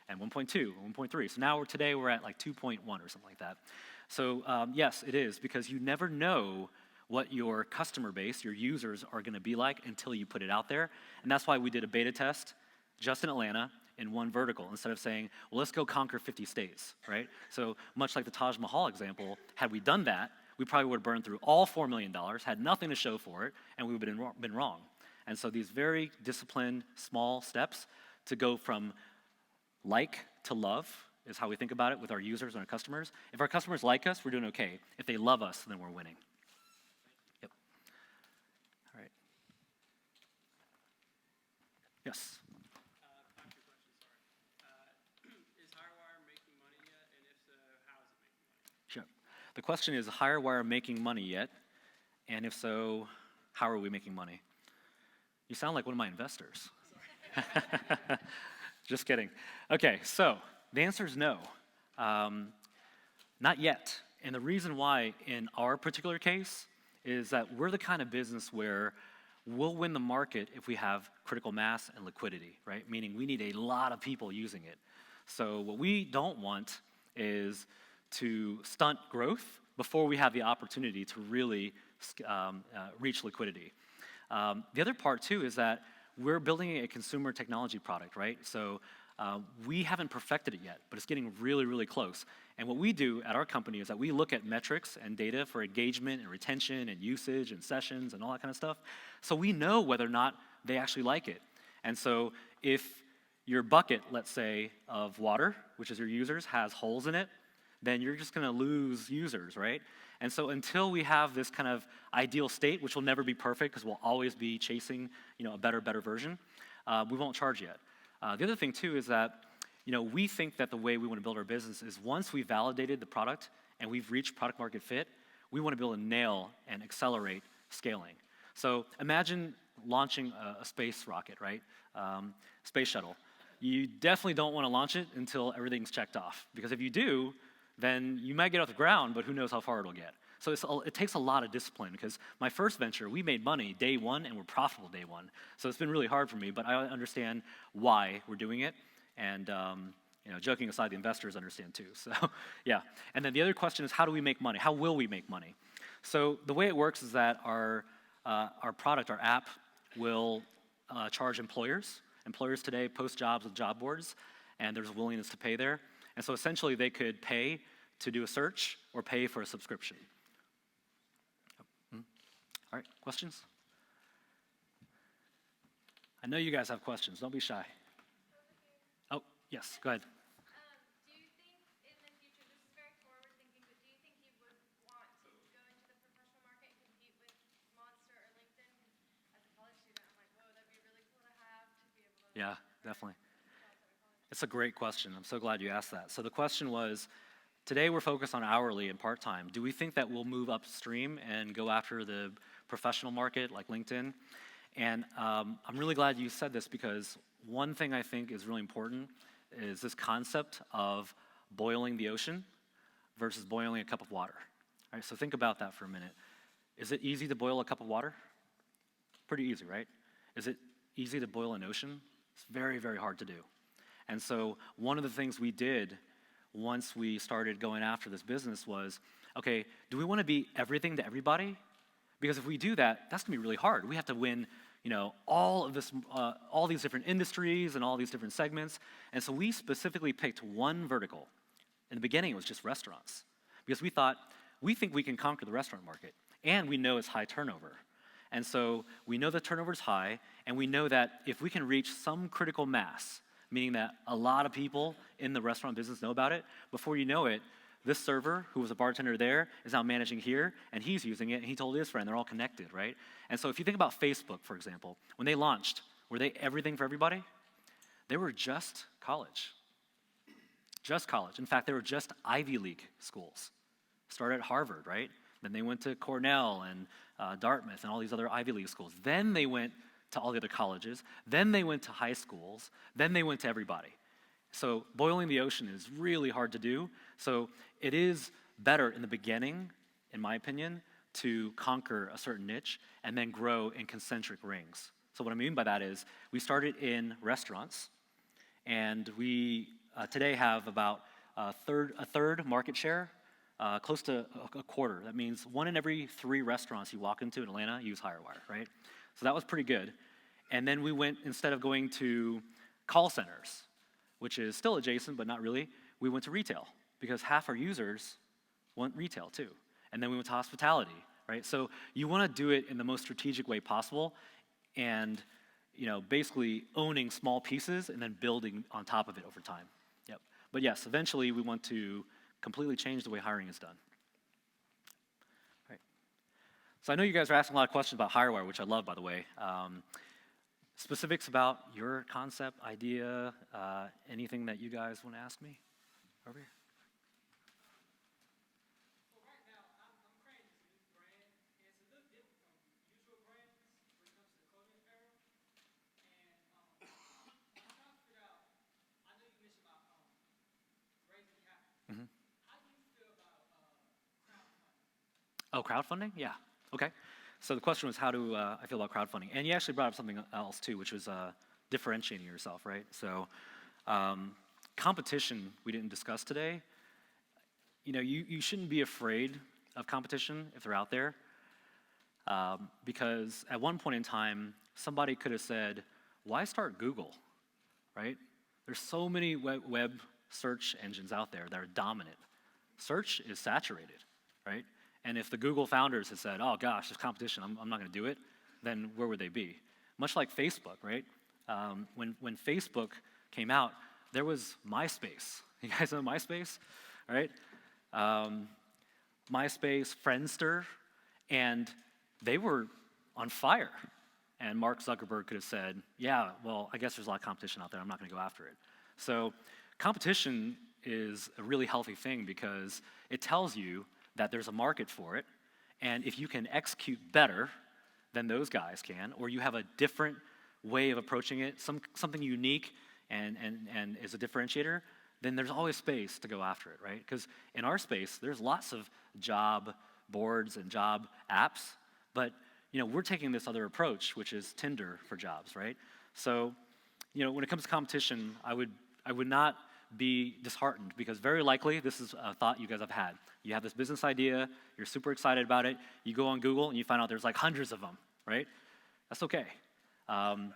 Speaker 2: And 1.2, 1.3. So now today we're at like 2.1 or something like that. So yes, it is, because you never know what your customer base, your users, are going to be like until you put it out there. And that's why we did a beta test just in Atlanta in one vertical, instead of saying, well, let's go conquer 50 states, right? So much like the Taj Mahal example, had we done that, we probably would have burned through all $4 million, had nothing to show for it, and we would have been wrong. And so these very disciplined, small steps to go from like to love is how we think about it with our users and our customers. If our customers like us, we're doing okay. If they love us, then we're winning. Yep. All right. Yes?
Speaker 6: Back to your question, sorry. Is Highwire making money yet? And if so, how is it making money?
Speaker 2: Sure. The question is Highwire making money yet? And if so, how are we making money? You sound like one of my investors. Just kidding. Okay, so the answer is no. Not yet. And the reason why in our particular case is that we're the kind of business where we'll win the market if we have critical mass and liquidity, right? Meaning we need a lot of people using it. So what we don't want is to stunt growth before we have the opportunity to really reach liquidity. The other part too is that we're building a consumer technology product, right? So we haven't perfected it yet, but it's getting really, really close. And what we do at our company is that we look at metrics and data for engagement and retention and usage and sessions and all that kind of stuff. So we know whether or not they actually like it. And so if your bucket, let's say, of water, which is your users, has holes in it, then you're just gonna lose users, right? And so until we have this kind of ideal state, which will never be perfect because we'll always be chasing, a better version, we won't charge yet. The other thing too is that, we think that the way we want to build our business is once we've validated the product and we've reached product market fit, we want to be able to nail and accelerate scaling. So imagine launching a space rocket, right? Space shuttle. You definitely don't want to launch it until everything's checked off, because if you do, then you might get off the ground, but who knows how far it'll get. So it takes a lot of discipline, because my first venture, we made money day one and we're profitable day one. So it's been really hard for me, but I understand why we're doing it. And joking aside, the investors understand too. So yeah. And then the other question is, how do we make money? How will we make money? So the way it works is that our product, our app, will charge employers. Employers today post jobs with job boards, and there's a willingness to pay there. And so essentially they could pay to do a search or pay for a subscription. All right, questions? I know you guys have questions. Don't be shy. Oh, yes, go ahead.
Speaker 7: Do you think in the future, this is very forward thinking, but do you think you would want to go into the professional market and compete with Monster or LinkedIn? As a college student, I'm like, whoa, that'd be really cool to have to be able to.
Speaker 2: Yeah, definitely. It's a great question. I'm so glad you asked that. So the question was, today we're focused on hourly and part-time. Do we think that we'll move upstream and go after the professional market like LinkedIn? And I'm really glad you said this, because one thing I think is really important is this concept of boiling the ocean versus boiling a cup of water. All right, so think about that for a minute. Is it easy to boil a cup of water? Pretty easy, right? Is it easy to boil an ocean? It's very, very hard to do. And so one of the things we did once we started going after this business was, okay, do we want to be everything to everybody? Because if we do that, that's going to be really hard. We have to win, all these different industries and all these different segments. And so we specifically picked one vertical. In the beginning, it was just restaurants, because we think we can conquer the restaurant market, and we know it's high turnover. And so we know the turnover is high, and we know that if we can reach some critical mass, meaning that a lot of people in the restaurant business know about it, before you know it, this server, who was a bartender there, is now managing here, and he's using it, and he told his friend. They're all connected, right? And so if you think about Facebook, for example, when they launched, were they everything for everybody? They were just college. Just college. In fact, they were just Ivy League schools. Started at Harvard, right? Then they went to Cornell and Dartmouth and all these other Ivy League schools. Then they went to all the other colleges. Then they went to high schools. Then they went to everybody. So boiling the ocean is really hard to do. So it is better in the beginning, in my opinion, to conquer a certain niche and then grow in concentric rings. So what I mean by that is we started in restaurants, and we today have about a third market share, close to a quarter. That means 1 in every 3 restaurants you walk into in Atlanta use Highwire, right? So that was pretty good. And then we went, instead of going to call centers, which is still adjacent but not really, we went to retail, because half our users want retail too. And then we went to hospitality, right? So you want to do it in the most strategic way possible, and basically owning small pieces and then building on top of it over time. Yep. But yes, eventually we want to completely change the way hiring is done. Right. So I know you guys are asking a lot of questions about Hirewire, which I love, by the way. Specifics about your concept, idea, anything that you guys want to ask me? Over here.
Speaker 6: So right now, I'm creating this new brand, and it's a little different from usual brands when it comes to the clothing apparel. And I'm trying to figure out, I know you mentioned about raising capital.
Speaker 2: Mm-hmm.
Speaker 6: How do you feel about crowdfunding?
Speaker 2: Oh, crowdfunding? Yeah. Okay. So the question was, how do I feel about crowdfunding? And you actually brought up something else too, which was differentiating yourself, right? So competition we didn't discuss today. You know, you shouldn't be afraid of competition if they're out there, because at one point in time, somebody could have said, why start Google, right? There's so many web search engines out there that are dominant. Search is saturated, right? And if the Google founders had said, oh gosh, there's competition, I'm not gonna do it, then where would they be? Much like Facebook, right? When Facebook came out, there was MySpace. You guys know MySpace, right? MySpace, Friendster, and they were on fire. And Mark Zuckerberg could have said, yeah, well, I guess there's a lot of competition out there, I'm not gonna go after it. So competition is a really healthy thing because it tells you that there's a market for it, and if you can execute better than those guys can, or you have a different way of approaching it, something unique and is a differentiator, then there's always space to go after it, right? Because in our space, there's lots of job boards and job apps, but you know, we're taking this other approach, which is Tinder for jobs, right? So, you know, when it comes to competition, I would not be disheartened, because very likely this is a thought you guys have had. You have this business idea, you're super excited about it, you go on Google and you find out there's like hundreds of them, right? That's okay,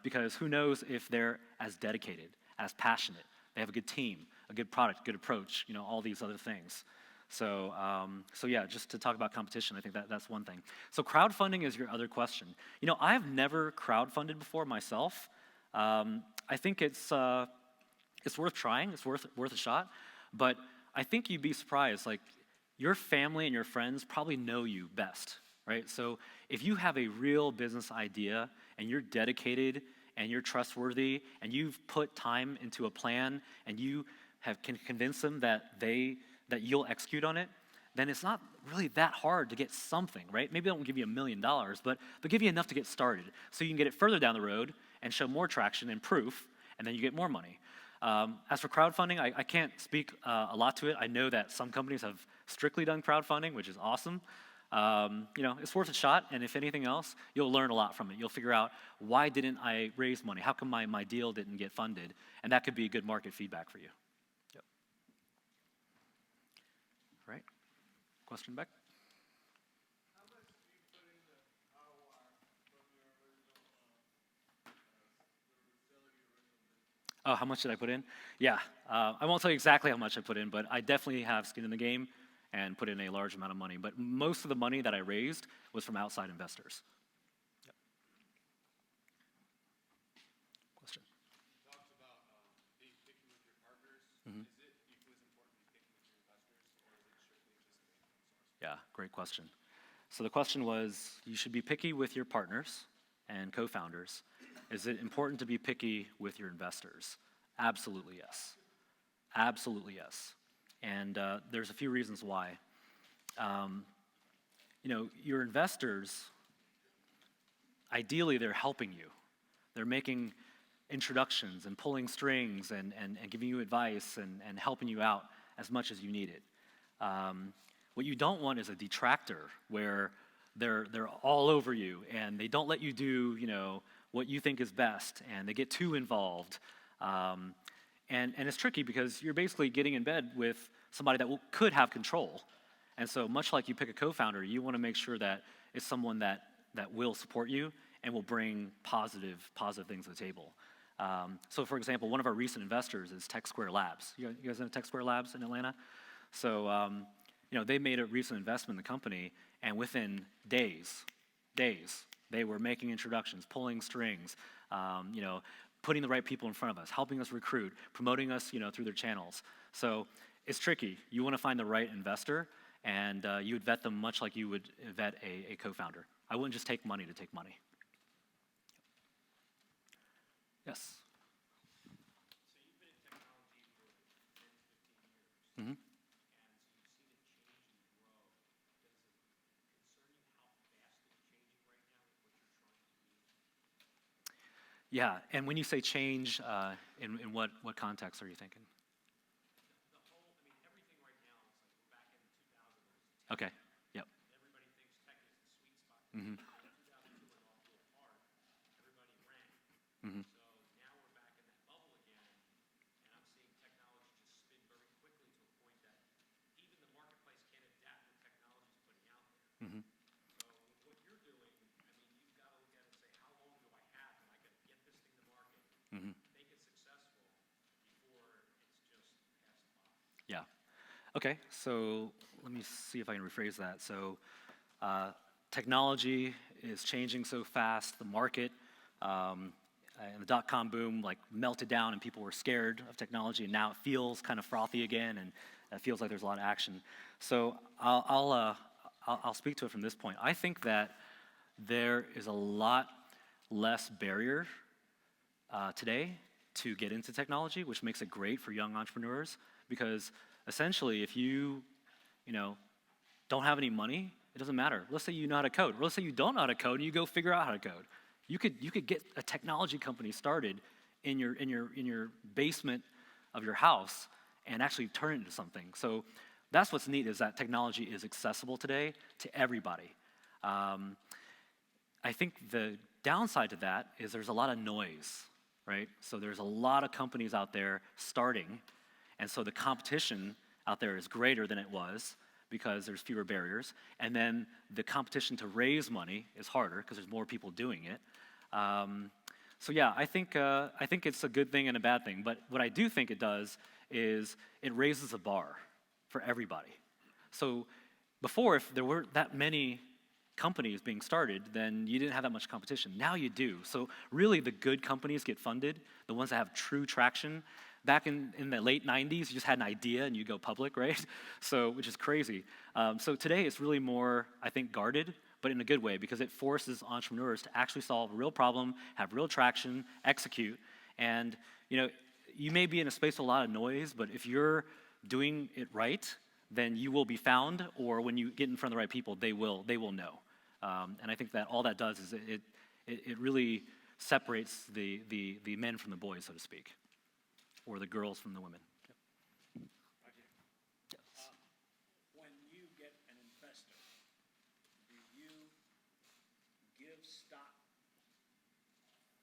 Speaker 2: because who knows if they're as dedicated, as passionate, they have a good team, a good product, good approach, you know, all these other things. So, so yeah, just to talk about competition, I think that's one thing. So crowdfunding is your other question. You know, I've never crowdfunded before myself. I think it's worth trying, it's worth a shot, but I think you'd be surprised, like, your family and your friends probably know you best, right? So if you have a real business idea and you're dedicated and you're trustworthy and you've put time into a plan and you can convince them that you'll execute on it, then it's not really that hard to get something, right? Maybe they won't give you $1 million, but they'll give you enough to get started so you can get it further down the road and show more traction and proof, and then you get more money. As for crowdfunding, I can't speak a lot to it. I know that some companies have strictly done crowdfunding, which is awesome. You know, it's worth a shot, and if anything else, you'll learn a lot from it. You'll figure out, why didn't I raise money? How come my deal didn't get funded? And that could be good market feedback for you. Yep. All right. Question back?
Speaker 3: How much did you put into Highwire from your original,
Speaker 2: Oh, how much did I put in? Yeah, I won't tell you exactly how much I put in, but I definitely have skin in the game and put in a large amount of money. But most of the money that I raised was from outside investors. Yep. Question?
Speaker 8: You talked about being picky with your partners.
Speaker 2: Mm-hmm.
Speaker 8: Is it equally as important to be picky with your investors, or is it strictly just an income source?
Speaker 2: Yeah, great question. So the question was, you should be picky with your partners and co-founders. Is it important to be picky with your investors? Absolutely yes. Absolutely yes. And there's a few reasons why. You know, your investors, ideally they're helping you. They're making introductions and pulling strings and giving you advice and helping you out as much as you need it. What you don't want is a detractor where they're all over you and they don't let you do, you know, what you think is best, and they get too involved. And it's tricky because you're basically getting in bed with somebody that could have control. And so much like you pick a co-founder, you want to make sure that it's someone that will support you and will bring positive things to the table. So for example, one of our recent investors is Tech Square Labs. You guys know Tech Square Labs in Atlanta? So you know, they made a recent investment in the company, and within days, they were making introductions, pulling strings, you know, putting the right people in front of us, helping us recruit, promoting us, you know, through their channels. So it's tricky. You want to find the right investor, and you would vet them much like you would vet a co-founder. I wouldn't just take money to take money. Yes?
Speaker 4: So you've been in technology for 10 to 15 years.
Speaker 2: Mm-hmm.
Speaker 4: And so you've seen it change and grow. Does it concern you how fast it's changing right now with what you're trying to do?
Speaker 2: Yeah, and when you say change, in what context are you thinking?
Speaker 4: The whole, I mean, everything right now is like we're back in 2000.
Speaker 2: Okay, yep.
Speaker 4: Everybody thinks tech is the sweet spot.
Speaker 2: Mm-hmm.
Speaker 4: 2002 when it all blew apart, everybody ran.
Speaker 2: Mm-hmm.
Speaker 4: So now we're back in that bubble again, and I'm seeing technology just spin very quickly to a point that even the marketplace can't adapt what technology is putting out there.
Speaker 2: Mm-hmm.
Speaker 4: So with what you're doing, I mean, you've got to look at it and say, how long do I have? Am I going to get this thing to market,
Speaker 2: Mm-hmm.
Speaker 4: make it successful before it's just passed by?
Speaker 2: Yeah. Okay, so let me see if I can rephrase that. So technology is changing so fast, the market and the dot-com boom like melted down and people were scared of technology, and now it feels kind of frothy again, and it feels like there's a lot of action. So I'll speak to it from this point. I think that there is a lot less barrier today to get into technology, which makes it great for young entrepreneurs, because essentially if you don't have any money, it doesn't matter. Let's say you know how to code. Or let's say you don't know how to code and you go figure out how to code. You could get a technology company started in your basement of your house and actually turn it into something. So that's what's neat, is that technology is accessible today to everybody. I think the downside to that is there's a lot of noise, right? So there's a lot of companies out there starting, and so the competition out there is greater than it was because there's fewer barriers, and then the competition to raise money is harder because there's more people doing it. So yeah, I think it's a good thing and a bad thing, but what I do think it does is it raises the bar for everybody. So before, if there weren't that many companies being started, then you didn't have that much competition. Now you do. So really the good companies get funded, the ones that have true traction. Back in the late 90s, you just had an idea and you go public, right? So, which is crazy. So today it's really more, I think, guarded, but in a good way, because it forces entrepreneurs to actually solve a real problem, have real traction, execute. And you may be in a space with a lot of noise, but if you're doing it right, then you will be found, or when you get in front of the right people, they will know. And I think that all that does is it really separates the men from the boys, so to speak, or the girls from the women.
Speaker 4: Right here.
Speaker 2: Yes.
Speaker 9: When you get an investor, do you give stock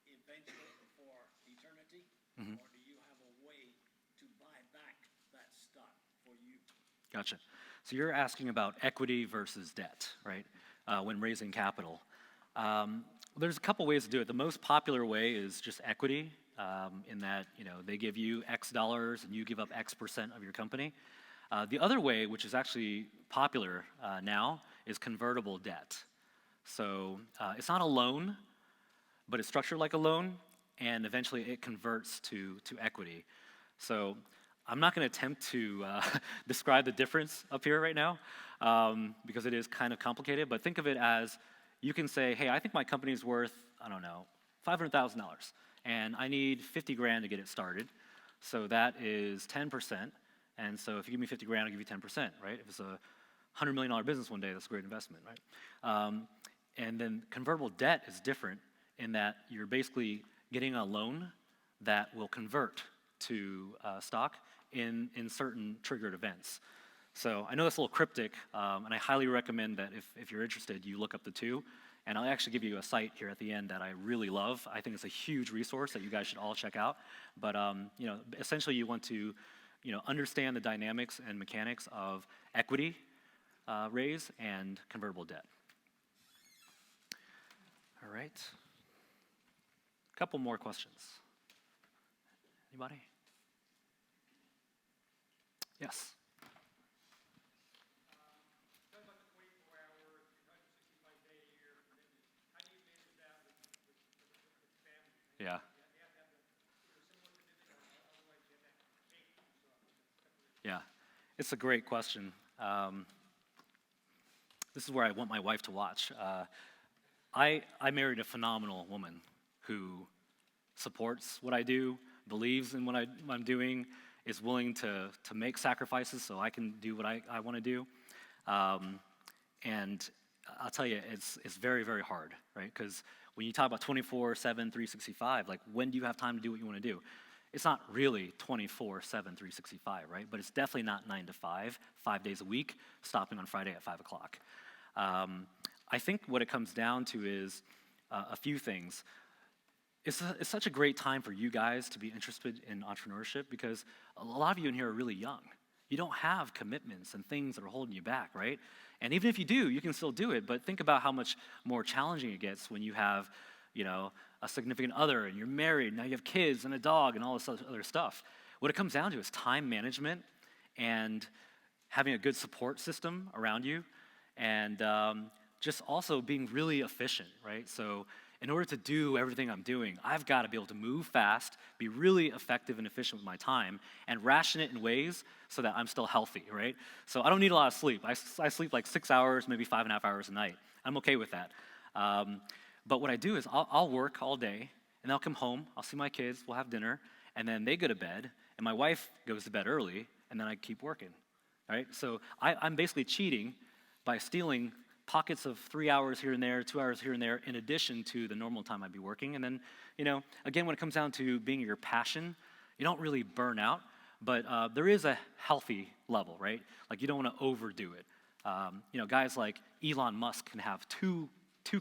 Speaker 9: eventually for eternity?
Speaker 2: Mm-hmm.
Speaker 9: Or do you have a way to buy back that stock for you?
Speaker 2: Gotcha. So you're asking about equity versus debt, right? When raising capital. There's a couple ways to do it. The most popular way is just equity, in that they give you X dollars and you give up X% of your company. The other way, which is actually popular now, is convertible debt. So it's not a loan, but it's structured like a loan, and eventually it converts to equity. So I'm not going to attempt to describe the difference up here right now, because it is kind of complicated, but think of it as you can say, hey, I think my company's worth, I don't know, $500,000, and I need 50 grand to get it started. So that is 10%, and so if you give me 50 grand, I'll give you 10%, right? If it's a $100 million business one day, that's a great investment, right? And then convertible debt is different in that you're basically getting a loan that will convert to stock in certain triggered events. So I know that's a little cryptic, and I highly recommend that if you're interested, you look up the two. And I'll actually give you a site here at the end that I really love. I think it's a huge resource that you guys should all check out. But essentially you want to understand the dynamics and mechanics of equity raise and convertible debt. All right. A couple more questions. Anybody? Yes.
Speaker 6: Talk about the 24-hour, 365-day a year commitment. How do you manage that with family?
Speaker 2: Yeah.
Speaker 6: You have to have either similar commitment, or otherwise you have to take them. So separate.
Speaker 2: Yeah, it's a great question. This is where I want my wife to watch. I married a phenomenal woman who supports what I do, believes in what I'm doing, is willing to make sacrifices so I can do what I want to do. And I'll tell you, it's very, very hard, right? Because when you talk about 24/7, 365, like when do you have time to do what you want to do? It's not really 24/7, 365, right? But it's definitely not 9 to 5, 5 days a week, stopping on Friday at 5 o'clock. I think what it comes down to is a few things. It's such a great time for you guys to be interested in entrepreneurship because a lot of you in here are really young. You don't have commitments and things that are holding you back, right? And even if you do, you can still do it, but think about how much more challenging it gets when you have, a significant other and you're married, now you have kids and a dog and all this other stuff. What it comes down to is time management and having a good support system around you and just also being really efficient, right? So in order to do everything I'm doing, I've got to be able to move fast, be really effective and efficient with my time, and ration it in ways so that I'm still healthy, right? So I don't need a lot of sleep. I sleep like 6 hours, maybe 5.5 hours a night. I'm okay with that. But what I do is I'll work all day, and I'll come home, I'll see my kids, we'll have dinner, and then they go to bed, and my wife goes to bed early, and then I keep working, right? So I'm basically cheating by stealing pockets of 3 hours here and there, 2 hours here and there, in addition to the normal time I'd be working. And then, again, when it comes down to being your passion, you don't really burn out, but there is a healthy level, right? Like you don't want to overdo it. Guys like Elon Musk can have two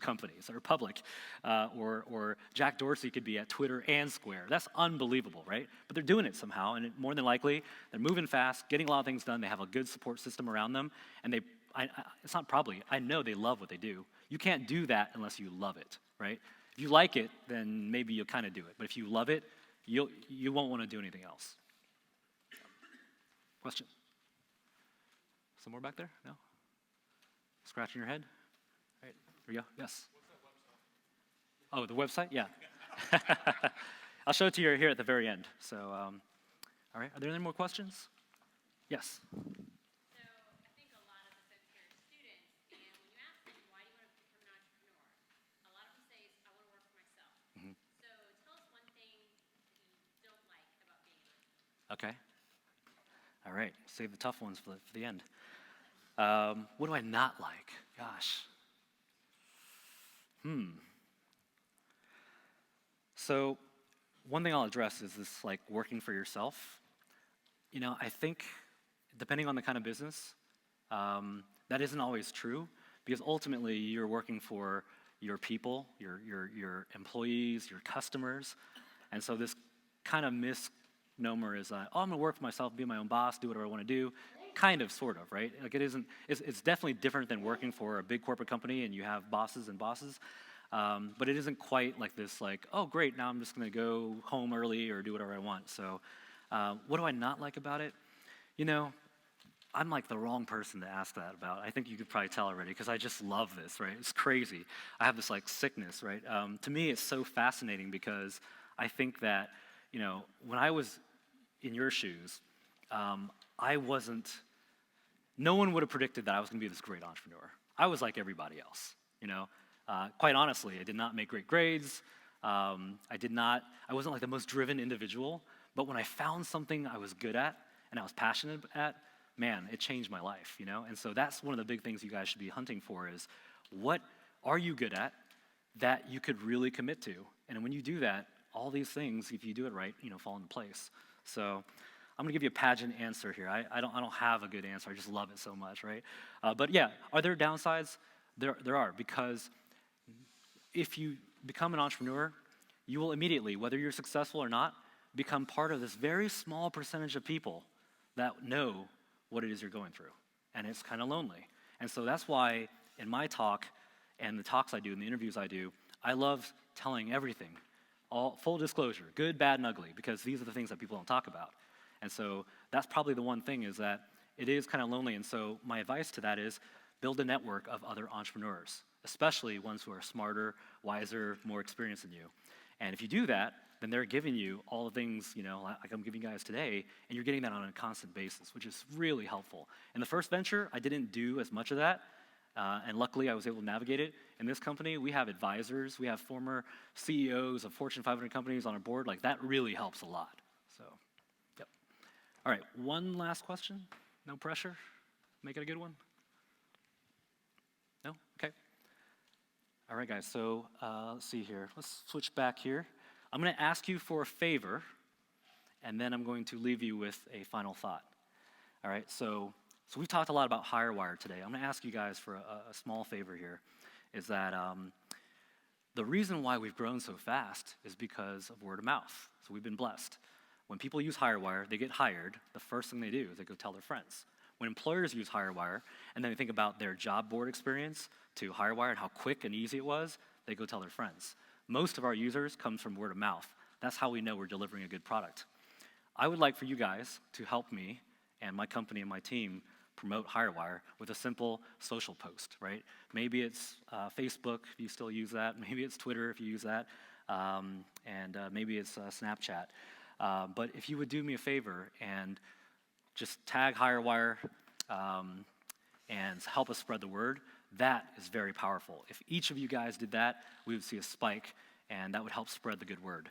Speaker 2: companies that are public, or Jack Dorsey could be at Twitter and Square. That's unbelievable, right? But they're doing it somehow, and more than likely, they're moving fast, getting a lot of things done. They have a good support system around them, and it's not probably, I know they love what they do. You can't do that unless you love it, right? If you like it, then maybe you'll kind of do it. But if you love it, you won't want to do anything else. Question? Somewhere back there? No? Scratching your head? All right, here we go. Yes? Oh, the website? Yeah. I'll show it to you here at the very end. So, all right, are there any more questions? Yes? Okay. All right. Save the tough ones for the end. What do I not like? Gosh. So one thing I'll address is this, like, working for yourself. I think depending on the kind of business, that isn't always true because ultimately you're working for your people, your employees, your customers. And so this kind of misnomer is, I'm going to work for myself, be my own boss, do whatever I want to do. Kind of, sort of, right? Like it's definitely different than working for a big corporate company and you have bosses and bosses. But it isn't quite like this, like, oh, great, now I'm just going to go home early or do whatever I want. So what do I not like about it? I'm like the wrong person to ask that about. I think you could probably tell already because I just love this, right? It's crazy. I have this like sickness, right? To me, it's so fascinating because I think that, when I was in your shoes, no one would have predicted that I was going to be this great entrepreneur. I was like everybody else, Quite honestly, I did not make great grades. I wasn't like the most driven individual, but when I found something I was good at and I was passionate at, man, it changed my life, And so that's one of the big things you guys should be hunting for is what are you good at that you could really commit to? And when you do that, all these things, if you do it right, fall into place. So I'm gonna give you a pageant answer here. I don't have a good answer. I just love it so much, right? But yeah, are there downsides? There are, because if you become an entrepreneur, you will immediately, whether you're successful or not, become part of this very small percentage of people that know what it is you're going through. And it's kind of lonely. And so that's why in my talk and the talks I do and the interviews I do, I love telling everything, all full disclosure, good, bad, and ugly, because these are the things that people don't talk about. And so that's probably the one thing is that it is kind of lonely. And so my advice to that is build a network of other entrepreneurs, especially ones who are smarter, wiser, more experienced than you. And if you do that, then they're giving you all the things, like I'm giving you guys today, and you're getting that on a constant basis, which is really helpful. In the first venture, I didn't do as much of that, and luckily I was able to navigate it. In this company, we have advisors, we have former CEOs of Fortune 500 companies on our board. Like, that really helps a lot. So, yep. All right, one last question. No pressure. Make it a good one. No? Okay. All right, guys, so let's see here. Let's switch back here. I'm going to ask you for a favor, and then I'm going to leave you with a final thought. All right, so we've talked a lot about Highwire today. I'm going to ask you guys for a small favor here. is that the reason why we've grown so fast is because of word of mouth. So we've been blessed. When people use Highwire, they get hired. The first thing they do is they go tell their friends. When employers use Highwire, and then they think about their job board experience to Highwire and how quick and easy it was, they go tell their friends. Most of our users comes from word of mouth. That's how we know we're delivering a good product. I would like for you guys to help me and my company and my team promote Highwire with a simple social post, right? Maybe it's Facebook, if you still use that. Maybe it's Twitter, if you use that. And maybe it's Snapchat. But if you would do me a favor and just tag Highwire and help us spread the word, that is very powerful. If each of you guys did that, we would see a spike, and that would help spread the good word.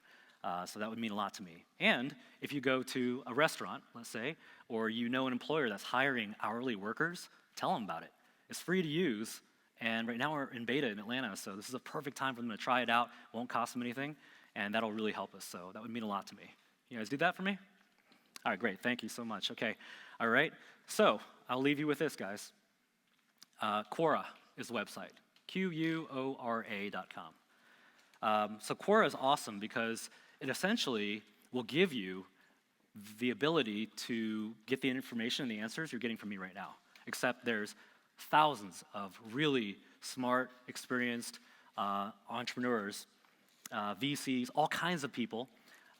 Speaker 2: So that would mean a lot to me. And if you go to a restaurant, let's say, or you know an employer that's hiring hourly workers, tell them about it. It's free to use, and right now we're in beta in Atlanta, so this is a perfect time for them to try it out. Won't cost them anything, and that'll really help us. So that would mean a lot to me. You guys do that for me? All right, great. Thank you so much. Okay. All right. So I'll leave you with this, guys. Quora is the website, Quora.com. So Quora is awesome because it essentially will give you the ability to get the information and the answers you're getting from me right now, except there's thousands of really smart, experienced entrepreneurs, VCs, all kinds of people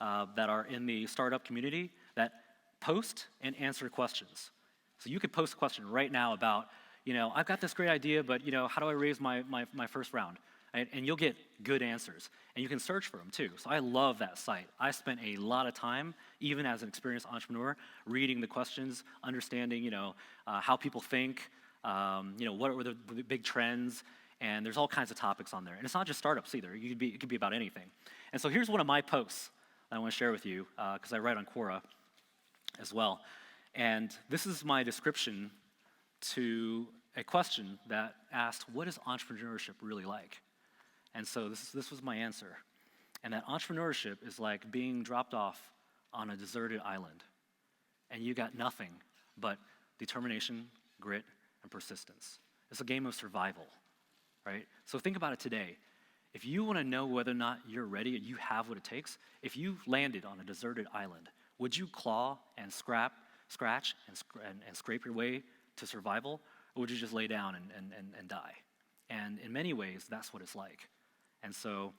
Speaker 2: that are in the startup community that post and answer questions. So you could post a question right now about, I've got this great idea, but, how do I raise my first round? And you'll get good answers. And you can search for them, too. So I love that site. I spent a lot of time, even as an experienced entrepreneur, reading the questions, understanding, how people think, what are the big trends, and there's all kinds of topics on there. And it's not just startups either. It could be about anything. And so here's one of my posts that I want to share with you, because I write on Quora as well. And this is my description to a question that asked, what is entrepreneurship really like? And so this was my answer. And that entrepreneurship is like being dropped off on a deserted island. And you got nothing but determination, grit, and persistence. It's a game of survival, right? So think about it today. If you want to know whether or not you're ready and you have what it takes, if you landed on a deserted island, would you claw and scratch and scrape your way to survival, or would you just lay down and die? And in many ways, that's what it's like. And so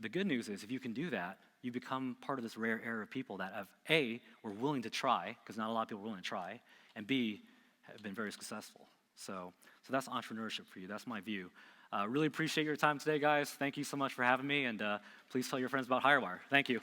Speaker 2: the good news is if you can do that, you become part of this rare era of people that have, A, were willing to try, because not a lot of people are willing to try, and B, have been very successful. So that's entrepreneurship for you. That's my view. Really appreciate your time today, guys. Thank you so much for having me, and please tell your friends about Highwire. Thank you.